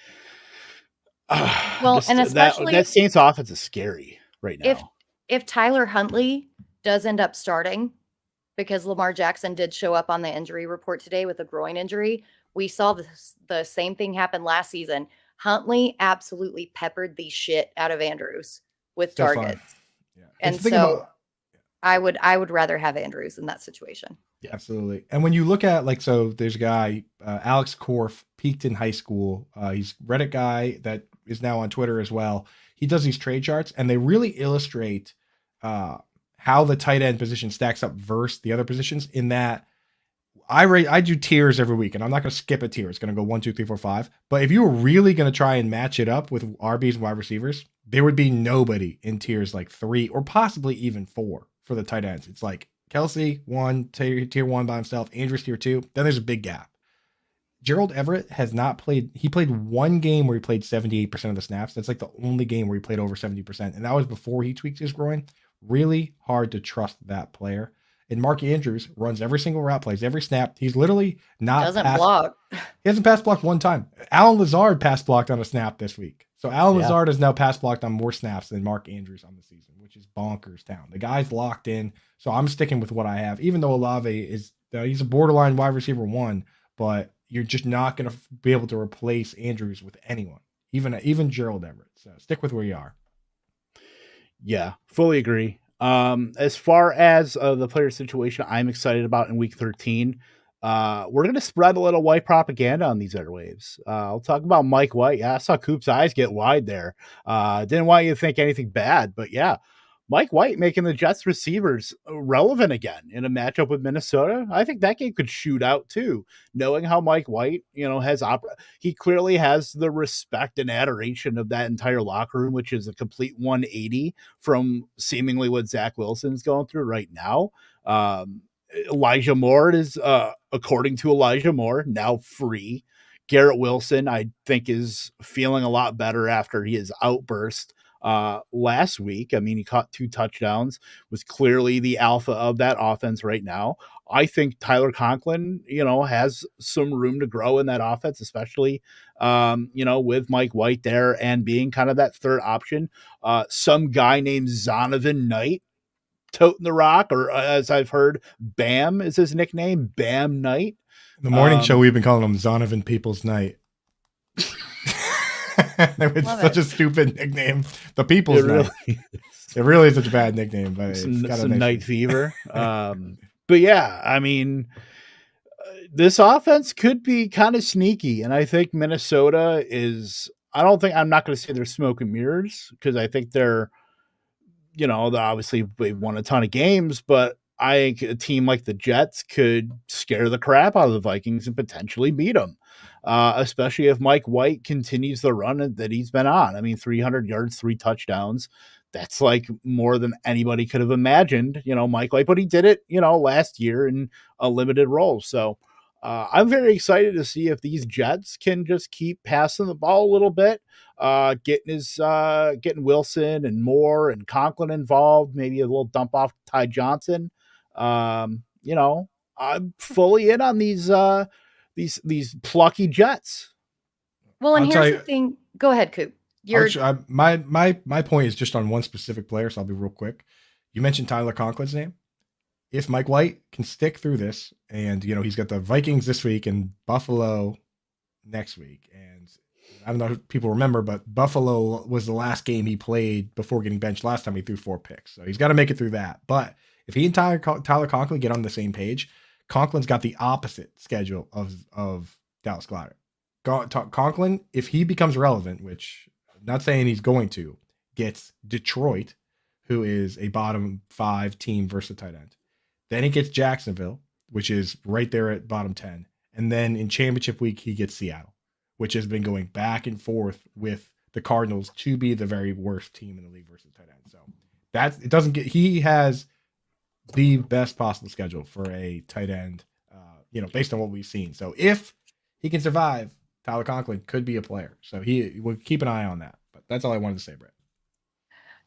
and especially that Saints offense is scary right now. If Tyler Huntley does end up starting, because Lamar Jackson did show up on the injury report today with a groin injury, we saw the same thing happen last season. Huntley absolutely peppered the shit out of Andrews with targets. Yeah. And so I would rather have Andrews in that situation. Yeah, absolutely. And when you look at so there's a guy, Alex Korf, peaked in high school. He's a Reddit guy that is now on Twitter as well. He does these trade charts and they really illustrate how the tight end position stacks up versus the other positions in that I do tiers every week and I'm not going to skip a tier. It's going to go 1, 2, 3, 4, 5. But if you were really going to try and match it up with RBs and wide receivers, there would be nobody in tiers like 3 or possibly even 4 for the tight ends. It's like Kelsey 1, tier 1 by himself, Andrews tier 2. Then there's a big gap. Gerald Everett has not played. He played one game where he played 78% of the snaps. That's like the only game where he played over 70%. And that was before he tweaked his groin. Really hard to trust that player. And Mark Andrews runs every single route, plays every snap. He's literally not block. He hasn't pass blocked one time. Alan Lazard pass blocked on a snap this week. So Alan Lazard has now pass blocked on more snaps than Mark Andrews on the season, which is bonkers town. The guy's locked in. So I'm sticking with what I have, even though Olave is he's a borderline wide receiver 1, but you're just not going to be able to replace Andrews with anyone, even Gerald Everett. So stick with where you are. Yeah, fully agree. As far as the player situation, I'm excited about in week 13. We're going to spread a little white propaganda on these airwaves. I'll talk about Mike White. Yeah, I saw Coop's eyes get wide there. Didn't want you to think anything bad, but yeah, Mike White making the Jets receivers relevant again in a matchup with Minnesota. I think that game could shoot out too, knowing how Mike White, he clearly has the respect and adoration of that entire locker room, which is a complete 180 from seemingly what Zach Wilson's going through right now. Elijah Moore is, according to Elijah Moore, now free. Garrett Wilson, I think, is feeling a lot better after his outburst last week. I mean, he caught 2 touchdowns, was clearly the alpha of that offense right now. I think Tyler Conklin, has some room to grow in that offense, especially, with Mike White there and being kind of that third option. Some guy named Zonovan Knight toting the rock, or as I've heard, Bam is his nickname, Bam Knight. The morning show, we've been calling him Zonovan People's Night. It's such a stupid nickname. The People's Night. It really is such a bad nickname, but it's got a night fever. But yeah, I mean, this offense could be kind of sneaky, and I think Minnesota is. I'm not going to say they're smoke and mirrors because I think they're, obviously they've won a ton of games, but I think a team like the Jets could scare the crap out of the Vikings and potentially beat them. Especially if Mike White continues the run that he's been on. I mean, 300 yards, 3 touchdowns. That's like more than anybody could have imagined, Mike White, but he did it, last year in a limited role. So I'm very excited to see if these Jets can just keep passing the ball a little bit, getting Wilson and Moore and Conklin involved, maybe a little dump off Ty Johnson. I'm fully in on these plucky Jets. Well, and I'll tell here's you- the thing. Go ahead, Coop. You're My point is just on one specific player, so I'll be real quick. You mentioned Tyler Conklin's name. If Mike White can stick through this, and he's got the Vikings this week and Buffalo next week, and I don't know if people remember, but Buffalo was the last game he played before getting benched last time. He threw 4 picks, so he's got to make it through that. But if he and Tyler Conklin get on the same page, Conklin's got the opposite schedule of Dallas Goedert. Conklin, if he becomes relevant, which I'm not saying he's going to, gets Detroit, who is a bottom 5 team versus tight end. Then he gets Jacksonville, which is right there at bottom 10. And then in championship week, he gets Seattle, which has been going back and forth with the Cardinals to be the very worst team in the league versus tight end. So he has the best possible schedule for a tight end, based on what we've seen. So if he can survive, Tyler Conklin could be a player. So we'll keep an eye on that. But that's all I wanted to say, Britt.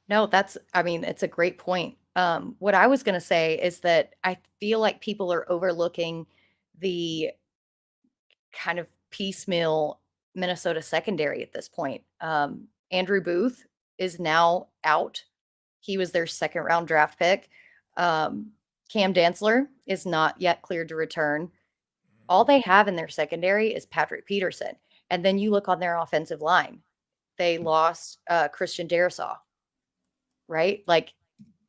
No, it's a great point. What I was going to say is that I feel like people are overlooking the kind of piecemeal Minnesota secondary at this point. Andrew Booth is now out. He was their 2nd round draft pick. Cam Dantzler is not yet cleared to return. All they have in their secondary is Patrick Peterson. And then you look on their offensive line. They lost Christian Darrisaw, right? Like,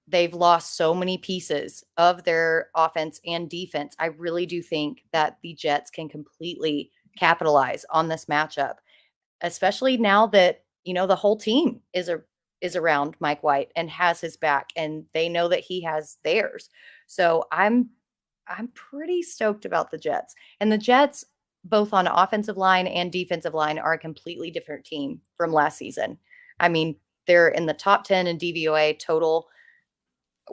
they've lost so many pieces of their offense and defense. I really do think that the Jets can completely capitalize on this matchup, especially now that, the whole team is around Mike White and has his back, and they know that he has theirs. So I'm pretty stoked about the Jets. And the Jets, both on offensive line and defensive line, are a completely different team from last season. I mean, they're in the top 10 in DVOA total.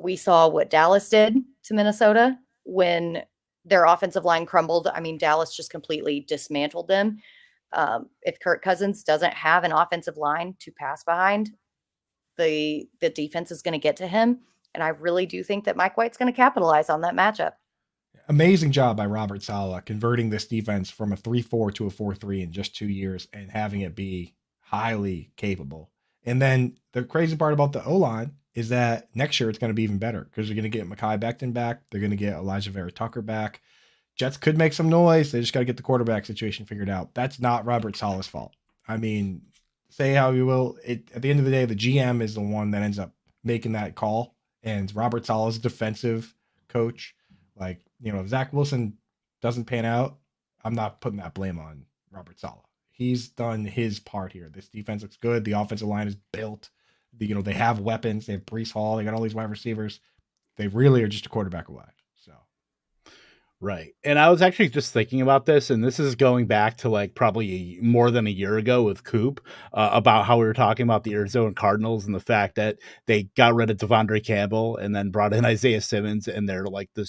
We saw what Dallas did to Minnesota when their offensive line crumbled. I mean, Dallas just completely dismantled them. If Kirk Cousins doesn't have an offensive line to pass behind, the defense is going to get to him. And I really do think that Mike White's going to capitalize on that matchup. Amazing job by Robert Saleh converting this defense from a 3-4 to a 4-3 in just 2 years and having it be highly capable. And then the crazy part about the O-line is that next year it's going to be even better because they're going to get Mekhi Becton back. They're going to get Elijah Vera Tucker back. Jets could make some noise. They just got to get the quarterback situation figured out. That's not Robert Saleh's fault. I mean, say how you will. At the end of the day, the GM is the one that ends up making that call. And Robert Saleh's defensive coach. Like, if Zach Wilson doesn't pan out, I'm not putting that blame on Robert Saleh. He's done his part here. This defense looks good. The offensive line is built. They have weapons. They have Breece Hall. They got all these wide receivers. They really are just a quarterback away. So, right. And I was actually just thinking about this, and this is going back to like probably more than a year ago with Coop about how we were talking about the Arizona Cardinals and the fact that they got rid of Devondre Campbell and then brought in Isaiah Simmons, and they're like the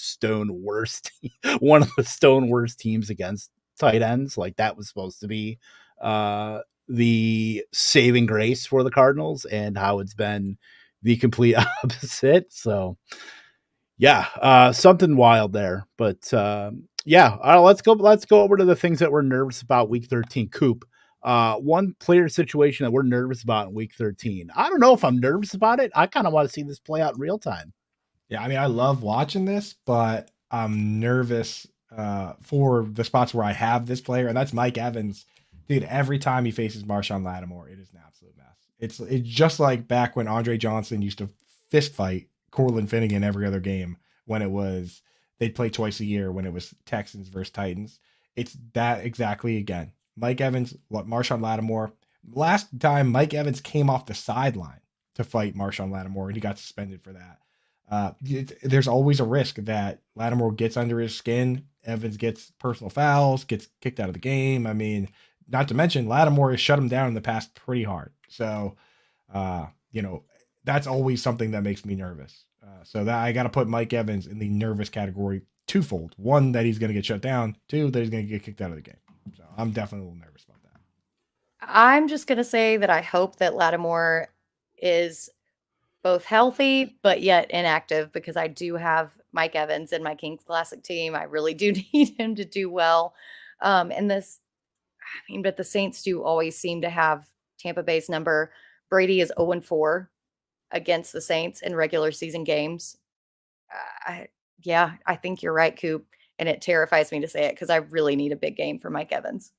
one of the stone worst teams against tight ends. Like, that was supposed to be the saving grace for the Cardinals, and how it's been the complete opposite. So something wild there, but let's go over to the things that we're nervous about week 13. Coop, one player situation that we're nervous about in week 13. I don't know if I'm nervous about it. I kind of want to see this play out in real time. Yeah, I mean, I love watching this, but I'm nervous for the spots where I have this player, and that's Mike Evans. Dude, every time he faces Marshawn Lattimore, it is an absolute mess. It's just like back when Andre Johnson used to fist fight Cortland Finnegan every other game when it was they'd play twice a year when it was Texans versus Titans. It's that exactly again. Mike Evans, Marshawn Lattimore. Last time Mike Evans came off the sideline to fight Marshawn Lattimore, and he got suspended for that. There's always a risk that Lattimore gets under his skin. Evans gets personal fouls, gets kicked out of the game. I mean, not to mention Lattimore has shut him down in the past pretty hard. So, that's always something that makes me nervous. So that I got to put Mike Evans in the nervous category twofold. One, that he's going to get shut down. Two, that he's going to get kicked out of the game. So I'm definitely a little nervous about that. I'm just going to say that I hope that Lattimore is both healthy but yet inactive, because I do have Mike Evans in my Kings Classic team. I really do need him to do well. And this, I mean, but the Saints do always seem to have Tampa Bay's number. Brady is 0-4 against the Saints in regular season games. I think you're right, Coop. And it terrifies me to say it because I really need a big game for Mike Evans.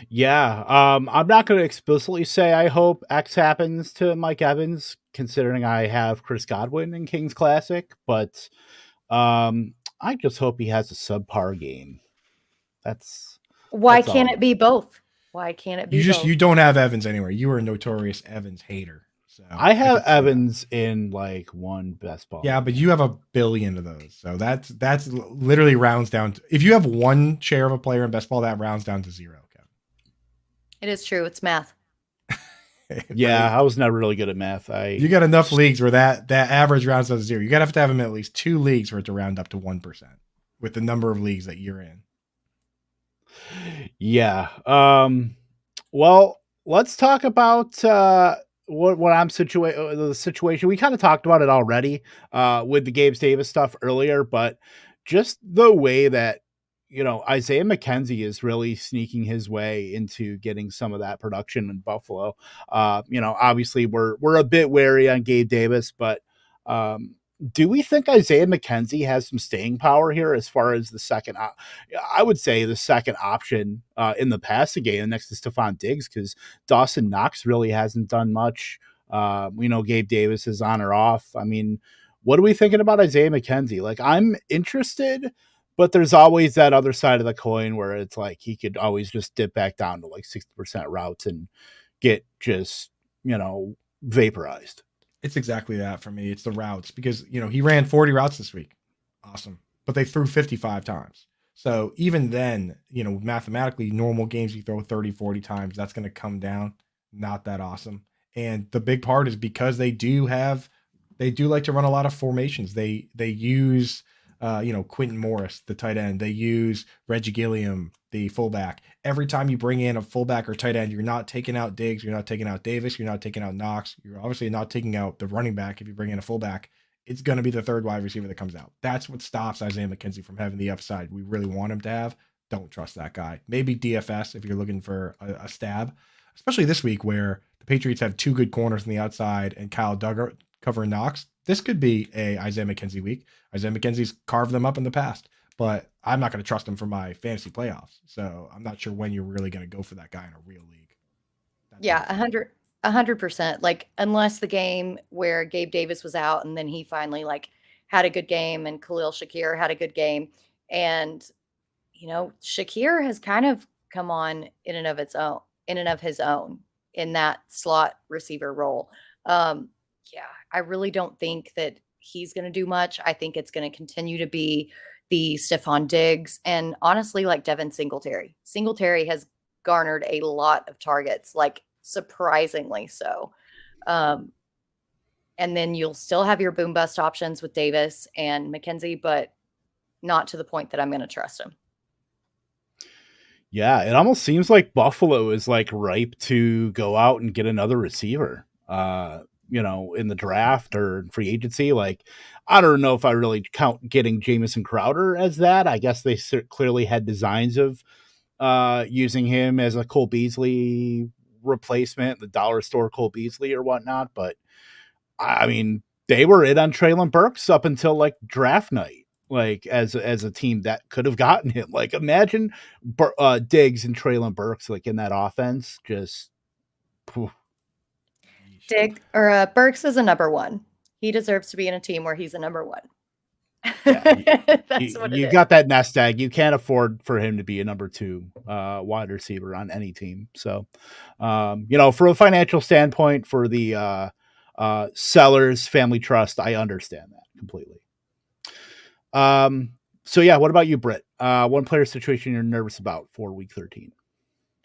Yeah, I'm not going to explicitly say I hope X happens to Mike Evans, considering I have Chris Godwin in Kings Classic, but I just hope he has a subpar game. Why That's can't all. it be both? Why can't it be both? You don't have Evans anywhere. You are a notorious Evans hater. So I have could see that. Evans in like one best ball. Yeah, but you have a billion of those. So that's literally rounds down to, if you have one share of a player in best ball, that rounds down to zero, Kevin. It is true. It's math. Yeah, Right? I was never really good at math. You got enough leagues where that average rounds down to zero. You got to have him in at least 2 leagues for it to round up to 1% with the number of leagues that you're in. Yeah. Well, let's talk about what I'm the situation. We kind of talked about it already with the Gabe Davis stuff earlier, but just the way that Isaiah McKenzie is really sneaking his way into getting some of that production in Buffalo. Obviously we're a bit wary on Gabe Davis, but do we think Isaiah McKenzie has some staying power here as far as the second? I would say the second option in the passing game next to Stephon Diggs, because Dawson Knox really hasn't done much. Gabe Davis is on or off. I mean, what are we thinking about Isaiah McKenzie? Like, I'm interested, but there's always that other side of the coin where it's like he could always just dip back down to like 60% routes and get just vaporized. It's exactly that for me. It's the routes, because he ran 40 routes this week. Awesome. But they threw 55 times. So even then, mathematically, normal games you throw 30, 40 times, that's going to come down. Not that awesome. And the big part is because they do like to run a lot of formations. They use Quentin Morris, the tight end. They use Reggie Gilliam, the fullback. Every time you bring in a fullback or tight end, you're not taking out Diggs, you're not taking out Davis, you're not taking out Knox. You're obviously not taking out the running back. If you bring in a fullback, it's going to be the third wide receiver that comes out. That's what stops Isaiah McKenzie from having the upside we really want him to have. Don't trust that guy. Maybe DFS if you're looking for a stab, especially this week where the Patriots have 2 good corners on the outside and Kyle Duggar covering Knox. This could be a Isaiah McKenzie week. Isaiah McKenzie's carved them up in the past, but I'm not going to trust him for my fantasy playoffs. So I'm not sure when you're really going to go for that guy in a real league. Yeah, 100%. Like, unless the game where Gabe Davis was out and then he finally had a good game, and Khalil Shakir had a good game, and Shakir has kind of come on in and of his own in that slot receiver role. I really don't think that he's going to do much. I think it's going to continue to be the Stephon Diggs, and honestly, like Devin Singletary. Singletary has garnered a lot of targets, like surprisingly so. And then you'll still have your boom bust options with Davis and McKenzie, but not to the point that I'm going to trust him. Yeah, it almost seems like Buffalo is like ripe to go out and get another receiver. In the draft or free agency. Like, I don't know if I really count getting Jamison Crowder as that. I guess they clearly had designs of using him as a Cole Beasley replacement, the dollar store Cole Beasley or whatnot. But I mean, they were in on Treylon Burks up until like draft night, like as a team that could have gotten him. Like, imagine Diggs and Treylon Burks like in that offense. Just poof. Burks is a number 1. He deserves to be in a team where he's a number 1. Yeah, That's what you got that nest egg. You can't afford for him to be a number 2 wide receiver on any team. So, from a financial standpoint, for the sellers family trust, I understand that completely. So yeah, what about you, Britt? One player situation you're nervous about for week 13?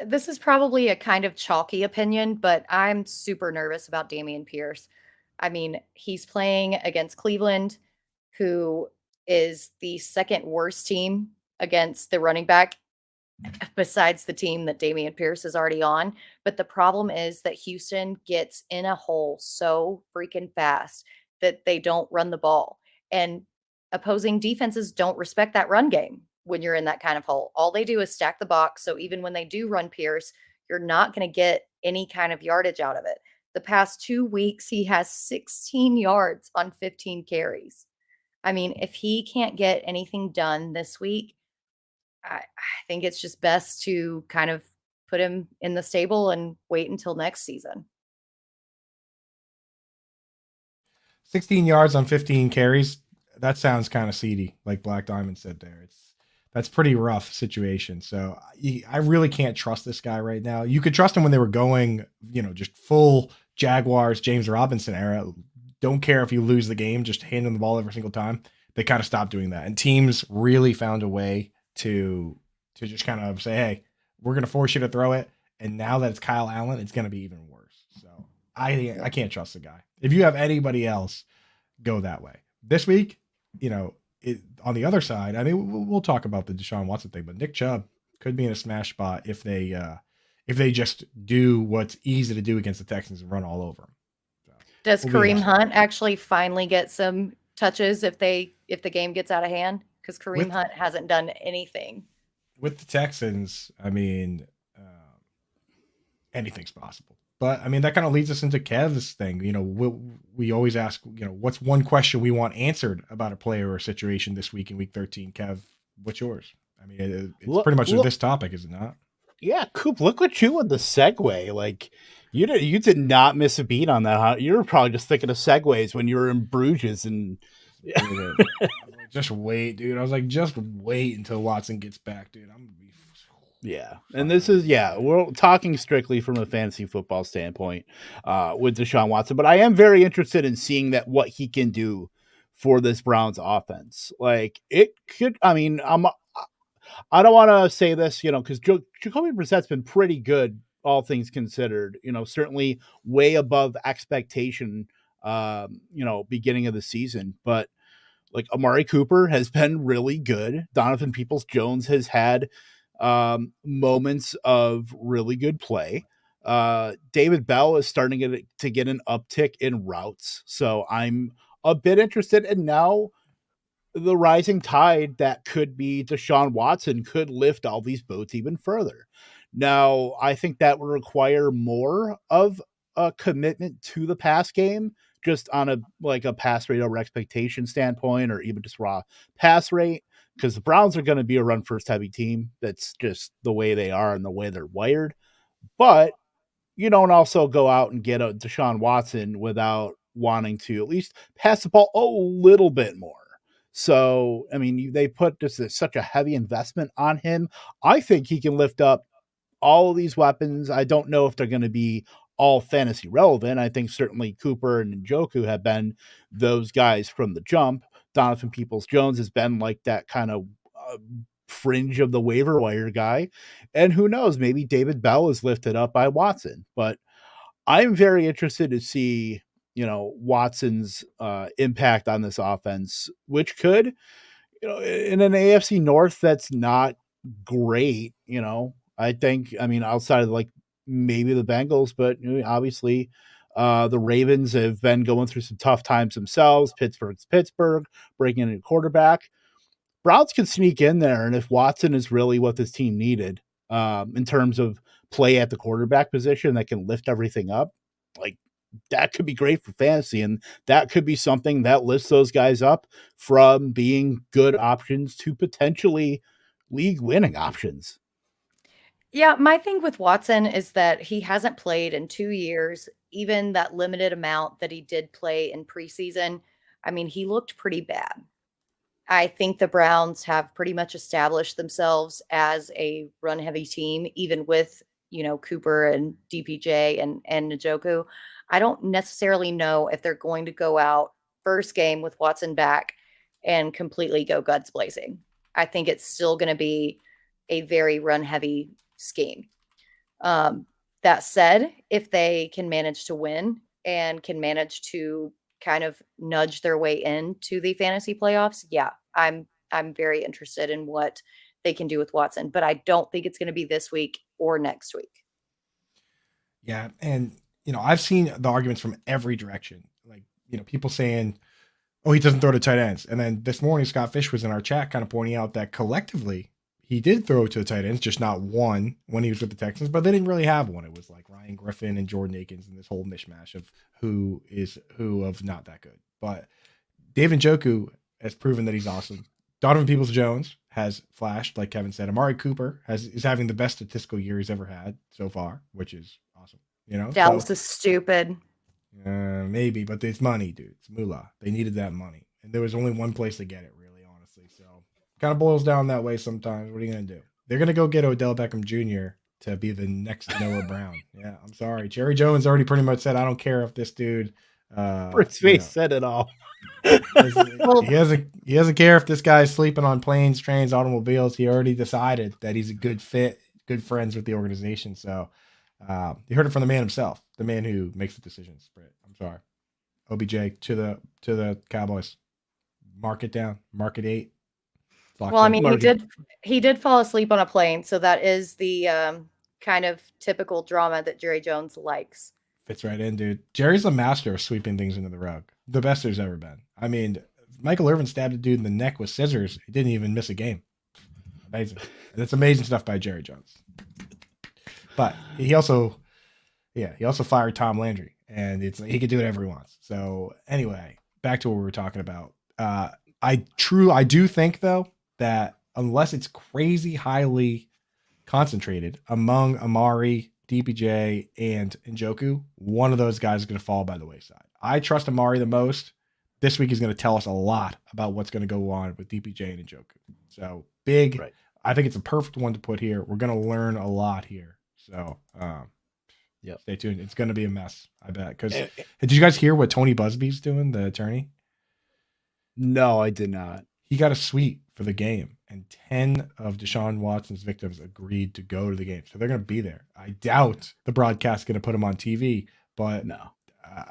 This is probably a kind of chalky opinion, but I'm super nervous about Dameon Pierce. I mean, he's playing against Cleveland, who is the second worst team against the running back besides the team that Damian Pierce is already on. But the problem is that Houston gets in a hole so freaking fast that they don't run the ball. And opposing defenses don't respect that run game when you're in that kind of hole. All they do is stack the box. So even when they do run Pierce, you're not going to get any kind of yardage out of it. The past 2 weeks, he has 16 yards on 15 carries. I mean, if he can't get anything done this week, I think it's just best to kind of put him in the stable and wait until next season. 16 yards on 15 carries. That sounds kind of seedy, like Black Diamond said there. That's pretty rough situation. So I really can't trust this guy right now. You could trust him when they were going, just full Jaguars, James Robinson era. Don't care if you lose the game, just hand him the ball every single time. They kind of stopped doing that. And teams really found a way to just kind of say, hey, we're going to force you to throw it. And now that it's Kyle Allen, it's going to be even worse. So I can't trust the guy. If you have anybody else, go that way. This week, on the other side, I mean, we'll talk about the Deshaun Watson thing, but Nick Chubb could be in a smash spot if they just do what's easy to do against the Texans and run all over them. So, does Kareem Hunt actually finally get some touches if the game gets out of hand? Because Kareem Hunt hasn't done anything. With the Texans, I mean, anything's possible. But, I mean, that kind of leads us into Kev's thing. We always ask, what's one question we want answered about a player or a situation this week in Week 13? Kev, what's yours? I mean, it's pretty much this topic, is it not? Yeah, Coop, look what you with the segue. Like, you did not miss a beat on that. Huh? You were probably just thinking of segues when you were in Bruges and... Just wait, dude. I was like, just wait until Watson gets back, dude. I'm gonna be. Yeah, and this is we're talking strictly from a fantasy football standpoint with Deshaun Watson, but I am very interested in seeing what he can do for this Browns offense. Like it could. I mean, I don't want to say this, because Jacoby Brissett's been pretty good, all things considered. Certainly way above expectation. Beginning of the season, but like Amari Cooper has been really good. Donovan Peoples-Jones has had moments of really good play. David Bell is starting to get an uptick in routes. So I'm a bit interested. And now the rising tide that could be Deshaun Watson could lift all these boats even further. Now, I think that would require more of a commitment to the pass game, just on a pass rate over expectation standpoint, or even just raw pass rate, because the Browns are going to be a run first heavy team. That's just the way they are and the way they're wired. But you don't also go out and get a Deshaun Watson without wanting to at least pass the ball a little bit more. So, I mean, they put just such a heavy investment on him. I think he can lift up all of these weapons. I don't know if they're going to be all fantasy relevant. I think certainly Cooper and Njoku have been those guys from the jump. Donovan Peoples-Jones has been like that kind of fringe of the waiver wire guy. And who knows, maybe David Bell is lifted up by Watson. But I'm very interested to see, Watson's impact on this offense, which could, in an AFC North that's not great, I think, outside of maybe the Bengals, but obviously the Ravens have been going through some tough times themselves. Pittsburgh's Pittsburgh, breaking in a quarterback. Browns can sneak in there, and if Watson is really what this team needed in terms of play at the quarterback position that can lift everything up, that could be great for fantasy, and that could be something that lifts those guys up from being good options to potentially league-winning options. Yeah, my thing with Watson is that he hasn't played in 2 years, even that limited amount that he did play in preseason. I mean, he looked pretty bad. I think the Browns have pretty much established themselves as a run-heavy team, even with, Cooper and DPJ and Njoku. I don't necessarily know if they're going to go out first game with Watson back and completely go guns blazing. I think it's still going to be a very run-heavy scheme. That said, if they can manage to win and can manage to kind of nudge their way into the fantasy playoffs, yeah, I'm very interested in what they can do with Watson, but I don't think it's going to be this week or next week. Yeah, and I've seen the arguments from every direction. Like, people saying, "Oh, he doesn't throw to tight ends," and then this morning Scott Fish was in our chat, kind of pointing out that collectively he did throw to the tight ends, just not one when he was with the Texans. But they didn't really have one. It was like Ryan Griffin and Jordan Akins, and this whole mishmash of who is who of not that good. But David Njoku has proven that he's awesome. Donovan Peoples-Jones has flashed, like Kevin said. Amari Cooper is having the best statistical year he's ever had so far, which is awesome. Dallas is stupid. Maybe, but it's money, dude. It's moolah. They needed that money, and there was only one place to get it, really, honestly. So, kind of boils down that way sometimes. What are you gonna do? They're gonna go get Odell Beckham Jr. to be the next Noah Brown. Yeah, I'm sorry. Jerry Jones already pretty much said, I don't care if this dude. Britt's face said it all. He doesn't care if this guy's sleeping on planes, trains, automobiles. He already decided that he's a good fit, good friends with the organization. So you heard it from the man himself, the man who makes the decisions. Britt, I'm sorry. OBJ to the Cowboys. Mark it down. Mark it 8. Well, I mean, he did fall asleep on a plane, so that is the kind of typical drama that Jerry Jones likes. Fits right in, dude. Jerry's a master of sweeping things into the rug. The best there's ever been. I mean, Michael Irvin stabbed a dude in the neck with scissors. He didn't even miss a game. Amazing. That's amazing stuff by Jerry Jones. But he also fired Tom Landry, and he could do whatever he wants. So anyway, back to what we were talking about. I do think though that unless it's crazy highly concentrated among Amari, DPJ, and Njoku, one of those guys is going to fall by the wayside. I trust Amari the most. This week is going to tell us a lot about what's going to go on with DPJ and Njoku. So big. Right. I think it's a perfect one to put here. We're going to learn a lot here. So stay tuned. It's going to be a mess, I bet. Because did you guys hear what Tony Busby's doing, the attorney? No, I did not. He got a suite for the game, and 10 of Deshaun Watson's victims agreed to go to the game. So they're going to be there. I doubt the broadcast is going to put them on TV, but no.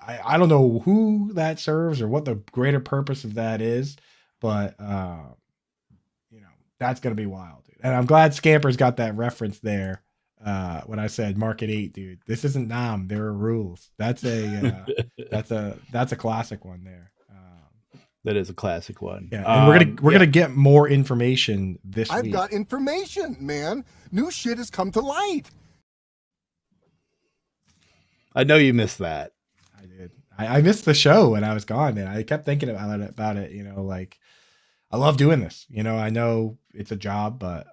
I don't know who that serves or what the greater purpose of that is, but that's going to be wild, dude. And I'm glad Scamper's got that reference there. When I said market 8, dude, this isn't Nam. There are rules. That's a that's a classic one there. That is a classic one. Yeah, and we're gonna get more information this week. I've got information, man. New shit has come to light. I know you missed that. I did. I missed the show when I was gone, man. I kept thinking about it. Like I love doing this. I know it's a job, but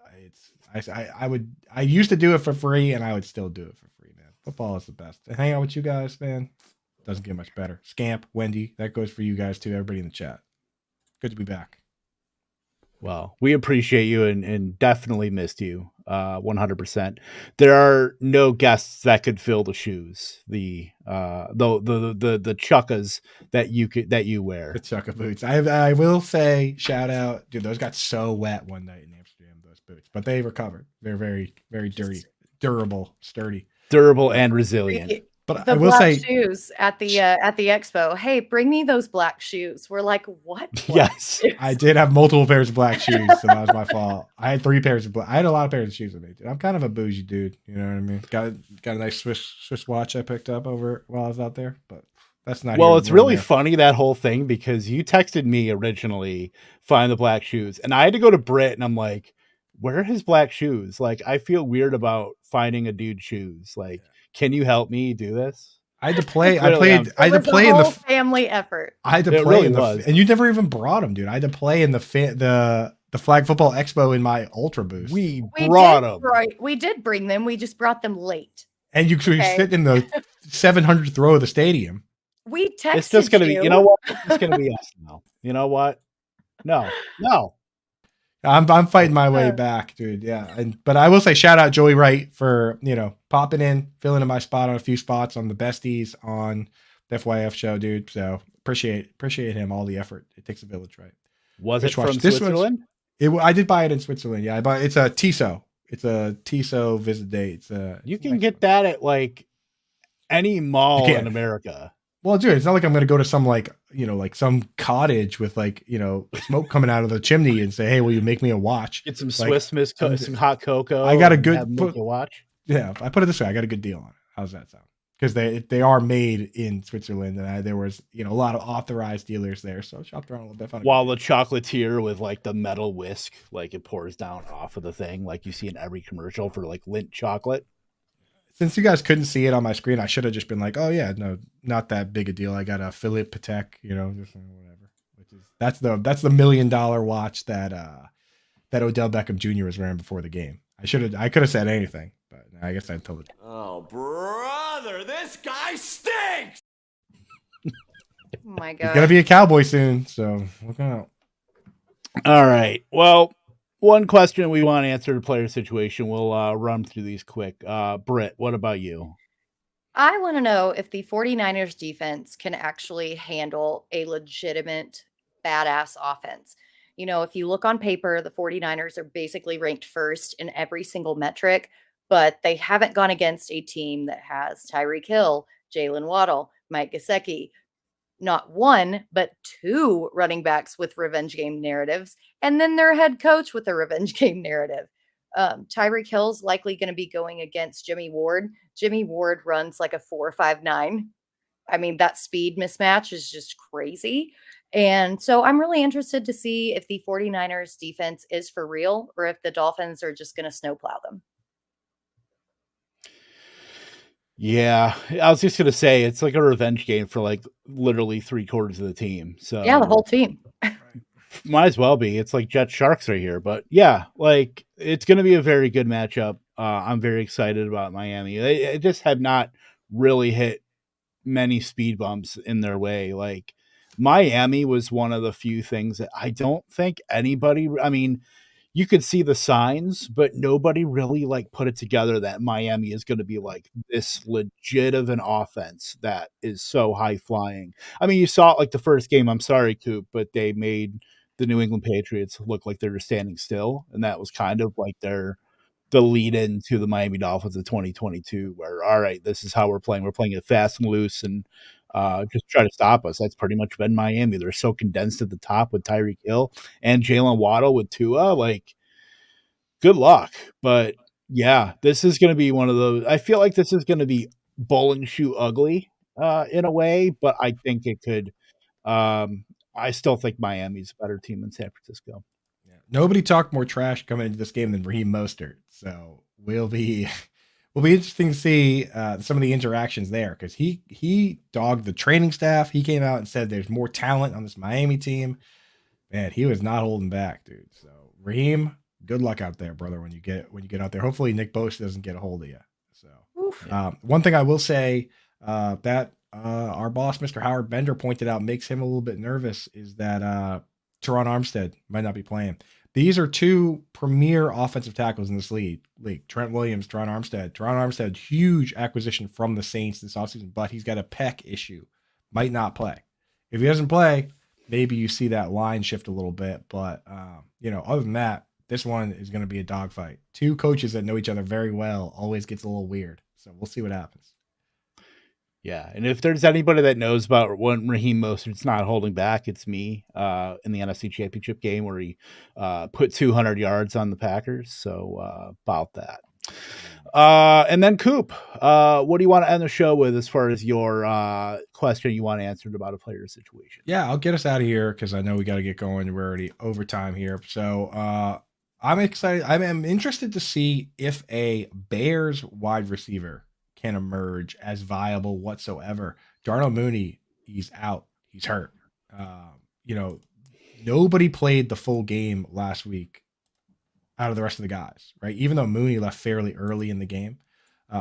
I used to do it for free, and I would still do it for free, man. Football is the best. And hang out with you guys, man. Doesn't get much better. Scamp, Wendy, that goes for you guys too. Everybody in the chat. Good to be back. Well, we appreciate you and definitely missed you 100%. There are no guests that could fill the shoes, the chukkas that you wear. The chukka boots. I will say, shout out, dude. Those got so wet one night in Amsterdam. Those boots, but they recovered. They're very, very dirty, durable, sturdy, and resilient. But the I will black say, shoes at the expo. Hey, bring me those black shoes. We're like, what? Yes, I did have multiple pairs of black shoes, so that was my fault. I had 3 pairs of black. I had a lot of pairs of shoes with me. Dude. I'm kind of a bougie dude. You know what I mean? Got a nice Swiss watch I picked up over while I was out there, but that's not. Well, it's really funny, that whole thing, because you texted me originally, find the black shoes, and I had to go to Britt, and I'm like, where are his black shoes? Like, I feel weird about finding a dude's shoes. Like, can you help me do this? I had to play. I had to play in the family effort. I had to play in the, and you never even brought them, dude. I had to play in the Flag Football Expo in my Ultra Boost. We brought them. Right, we did bring them. We just brought them late. And you could sit in the 700th row of the stadium. We texted. It's just gonna be. You know what? It's gonna be us now. You know what? No. I'm fighting my way back, dude. Yeah. But I will say shout out Joey Wright for, popping in, filling in my spot on a few spots on the besties on the FYF show, dude. So appreciate him, all the effort. It takes a village, right? Was it from Switzerland? I did buy it in Switzerland. Yeah. It's a Tissot. It's a Tissot visit day. You can get that at like any mall in America. Well, dude, it's not like I'm going to go to some like some cottage with like smoke coming out of the chimney and say, "Hey, will you make me a watch?" Get some Like, Swiss Miss, some hot cocoa. I got a and good have them make you watch. Yeah, I put it this way, I got a good deal on it. How's that sound? Because they are made in Switzerland, and there was a lot of authorized dealers there, so I shopped around a little bit. Found a While good the chocolatier with like the metal whisk, like it pours down off of the thing, like you see in every commercial for like Lindt chocolate. Since you guys couldn't see it on my screen, I should have just been like, "Oh yeah, no, not that big a deal. I got a Philippe Patek, just whatever." Which is that's the $1 million watch that Odell Beckham Jr. was wearing before the game. I could have said anything, but I guess I told it. Oh, brother, this guy stinks! Oh my He's god. gonna be a Cowboy soon, so look out. All right. Well, one question we want to answer the player situation. We'll run through these quick. Britt, what about you? I want to know if the 49ers defense can actually handle a legitimate badass offense. If you look on paper, the 49ers are basically ranked first in every single metric, but they haven't gone against a team that has Tyreek Hill, Jalen Waddle, Mike Gesicki, not one, but two running backs with revenge game narratives, and then their head coach with a revenge game narrative. Tyreek Hill's likely going to be going against Jimmy Ward. Jimmy Ward runs like a 4.59. I mean, that speed mismatch is just crazy. And so I'm really interested to see if the 49ers defense is for real or if the Dolphins are just going to snowplow them. Yeah, I was just gonna say it's like a revenge game for like literally 3/4 of the team. So Yeah, the whole team. might as well be. It's like Jet Sharks right here, but yeah, like it's gonna be a very good matchup. I'm very excited about Miami. They just have not really hit many speed bumps in their way. Like Miami was one of the few things that I don't think anybody. I mean, you could see the signs, but nobody really like put it together that Miami is going to be like this legit of an offense that is so high flying. I mean, you saw it like the first game. I'm sorry, Coop, but they made the New England Patriots look like they were standing still, and that was kind of like the lead into the Miami Dolphins of 2022, where all right, this is how we're playing. We're playing it fast and loose, and just try to stop us. That's pretty much been Miami. They're so condensed at the top with Tyreek Hill and Jalen Waddle with Tua. Like, good luck. But yeah, this is going to be one of those. I feel like this is going to be bull and shoe ugly in a way, but I think it could. I still think Miami's a better team than San Francisco. Yeah. Nobody talked more trash coming into this game than Raheem Mostert. So will be interesting to see some of the interactions there because he dogged the training staff. He came out and said there's more talent on this Miami team. Man, he was not holding back, dude. So Raheem, good luck out there, brother. When you get out there, hopefully Nick Bosa doesn't get a hold of you. So one thing I will say that our boss, Mr. Howard Bender, pointed out makes him a little bit nervous is that Teron Armstead might not be playing. These are two premier offensive tackles in this league. Trent Williams, Teron Armstead. Teron Armstead, huge acquisition from the Saints this offseason, but he's got a pec issue. Might not play. If he doesn't play, maybe you see that line shift a little bit. But, other than that, this one is going to be a dogfight. Two coaches that know each other very well always gets a little weird. So we'll see what happens. Yeah, and if there's anybody that knows about when Raheem Mostert's not holding back, it's me in the NFC Championship game where he put 200 yards on the Packers. So about that. And then Coop, what do you want to end the show with as far as your question you want answered about a player situation? Yeah, I'll get us out of here because I know we got to get going. We're already overtime here. So I'm excited. I'm interested to see if a Bears wide receiver can emerge as viable whatsoever. Darnell Mooney, he's out. He's hurt. Nobody played the full game last week out of the rest of the guys, right? Even though Mooney left fairly early in the game.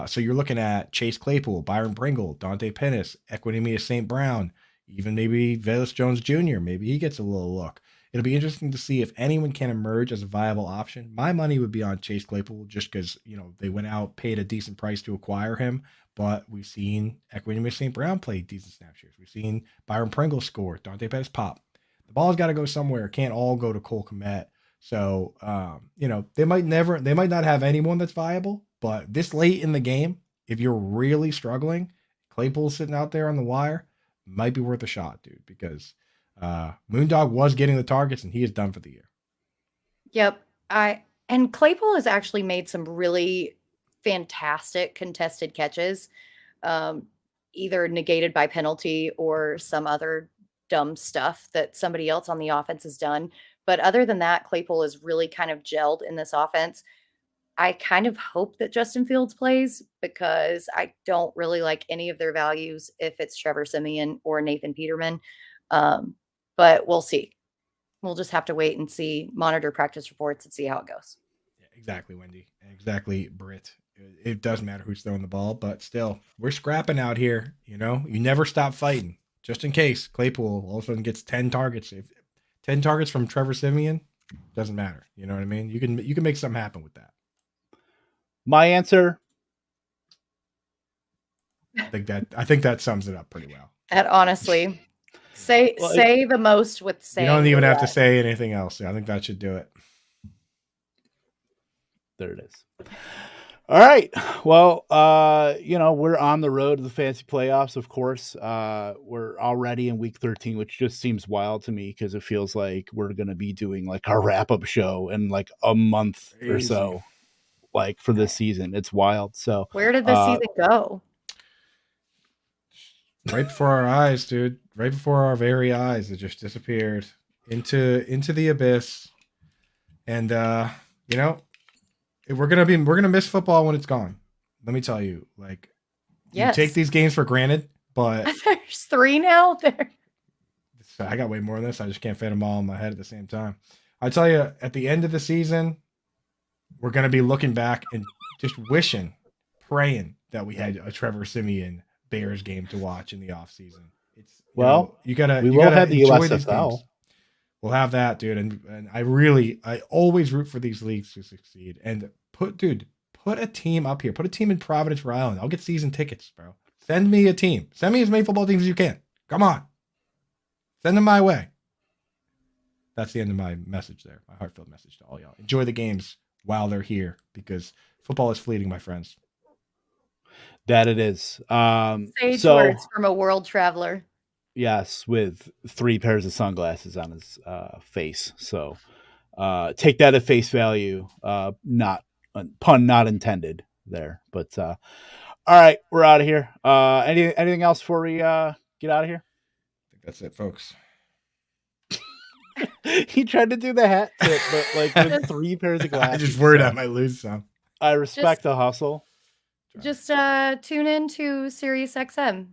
So you're looking at Chase Claypool, Byron Pringle, Dante Pennis, Equinemius St. Brown, even maybe Velus Jones Jr. Maybe he gets a little look. It'll be interesting to see if anyone can emerge as a viable option. My money would be on Chase Claypool just because, they went out, paid a decent price to acquire him. But we've seen Equinemius St. Brown play decent snap shares. We've seen Byron Pringle score, Dante Pettis pop. The ball's got to go somewhere. It can't all go to Cole Kmet. So, they might not have anyone that's viable. But this late in the game, if you're really struggling, Claypool's sitting out there on the wire. might be worth a shot, dude, because Moondog was getting the targets and he is done for the year. Yep. And Claypool has actually made some really fantastic contested catches, either negated by penalty or some other dumb stuff that somebody else on the offense has done. But other than that, Claypool is really kind of gelled in this offense. I kind of hope that Justin Fields plays because I don't really like any of their values if it's Trevor Siemian or Nathan Peterman. But we'll see. We'll just have to wait and see, monitor practice reports and see how it goes. Yeah, exactly, Wendy. Exactly, Britt. It does matter who's throwing the ball, but still, we're scrapping out here. You know, you never stop fighting. Just in case Claypool all of a sudden gets 10 targets. If 10 targets from Trevor Siemian, doesn't matter. You know what I mean? You can make something happen with that. My answer. I think that sums it up pretty well. That honestly, say the most with saying. You don't even have to say anything else. I think that should do it. There it is. All right. Well, we're on the road to the fantasy playoffs, of course. We're already in week 13, which just seems wild to me because it feels like we're going to be doing like our wrap-up show in like a month or so, like for this season. It's wild. So where did this season go? Right before our eyes, dude. Right before our very eyes, it just disappeared into the abyss. And we're gonna miss football when it's gone. Let me tell you, like, yes. You take these games for granted, but there's 3 now. There, I got way more than this. I just can't fit them all in my head at the same time. I tell you, at the end of the season, we're gonna be looking back and just wishing, praying that we had a Trevor Siemian Bears game to watch in the off season. It's you gotta have the enjoy these USFL. games. We'll have that, dude. And I always root for these leagues to succeed. And put a team up here. Put a team in Providence, Rhode Island. I'll get season tickets, bro. Send me a team. Send me as many football teams as you can. Come on. Send them my way. That's the end of my message there. My heartfelt message to all y'all. Enjoy the games while they're here because football is fleeting, my friends. That it is. Sage words from a world traveler. Yes, with 3 pairs of sunglasses on his face. So take that at face value. Not pun not intended there. But all right, we're out of here. Anything else before we get out of here? I think that's it, folks. He tried to do the hat tip, but like with 3 pairs of glasses. I just worried I might lose some. I respect the hustle. Just tune in to SiriusXM.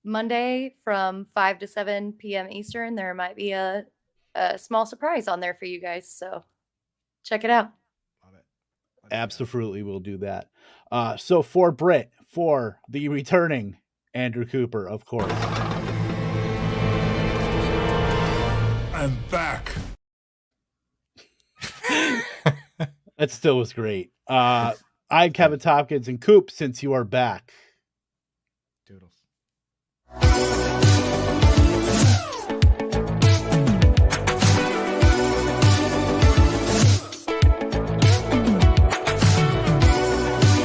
Monday from 5 to 7 p.m. Eastern. There might be a small surprise on there for you guys. So check it out. Love it. Absolutely, we'll do that. So for Britt, for the returning Andrew Cooper, of course. I'm back. That still was great. I'm Kevin Tompkins, and Coop, since you are back. Doodles.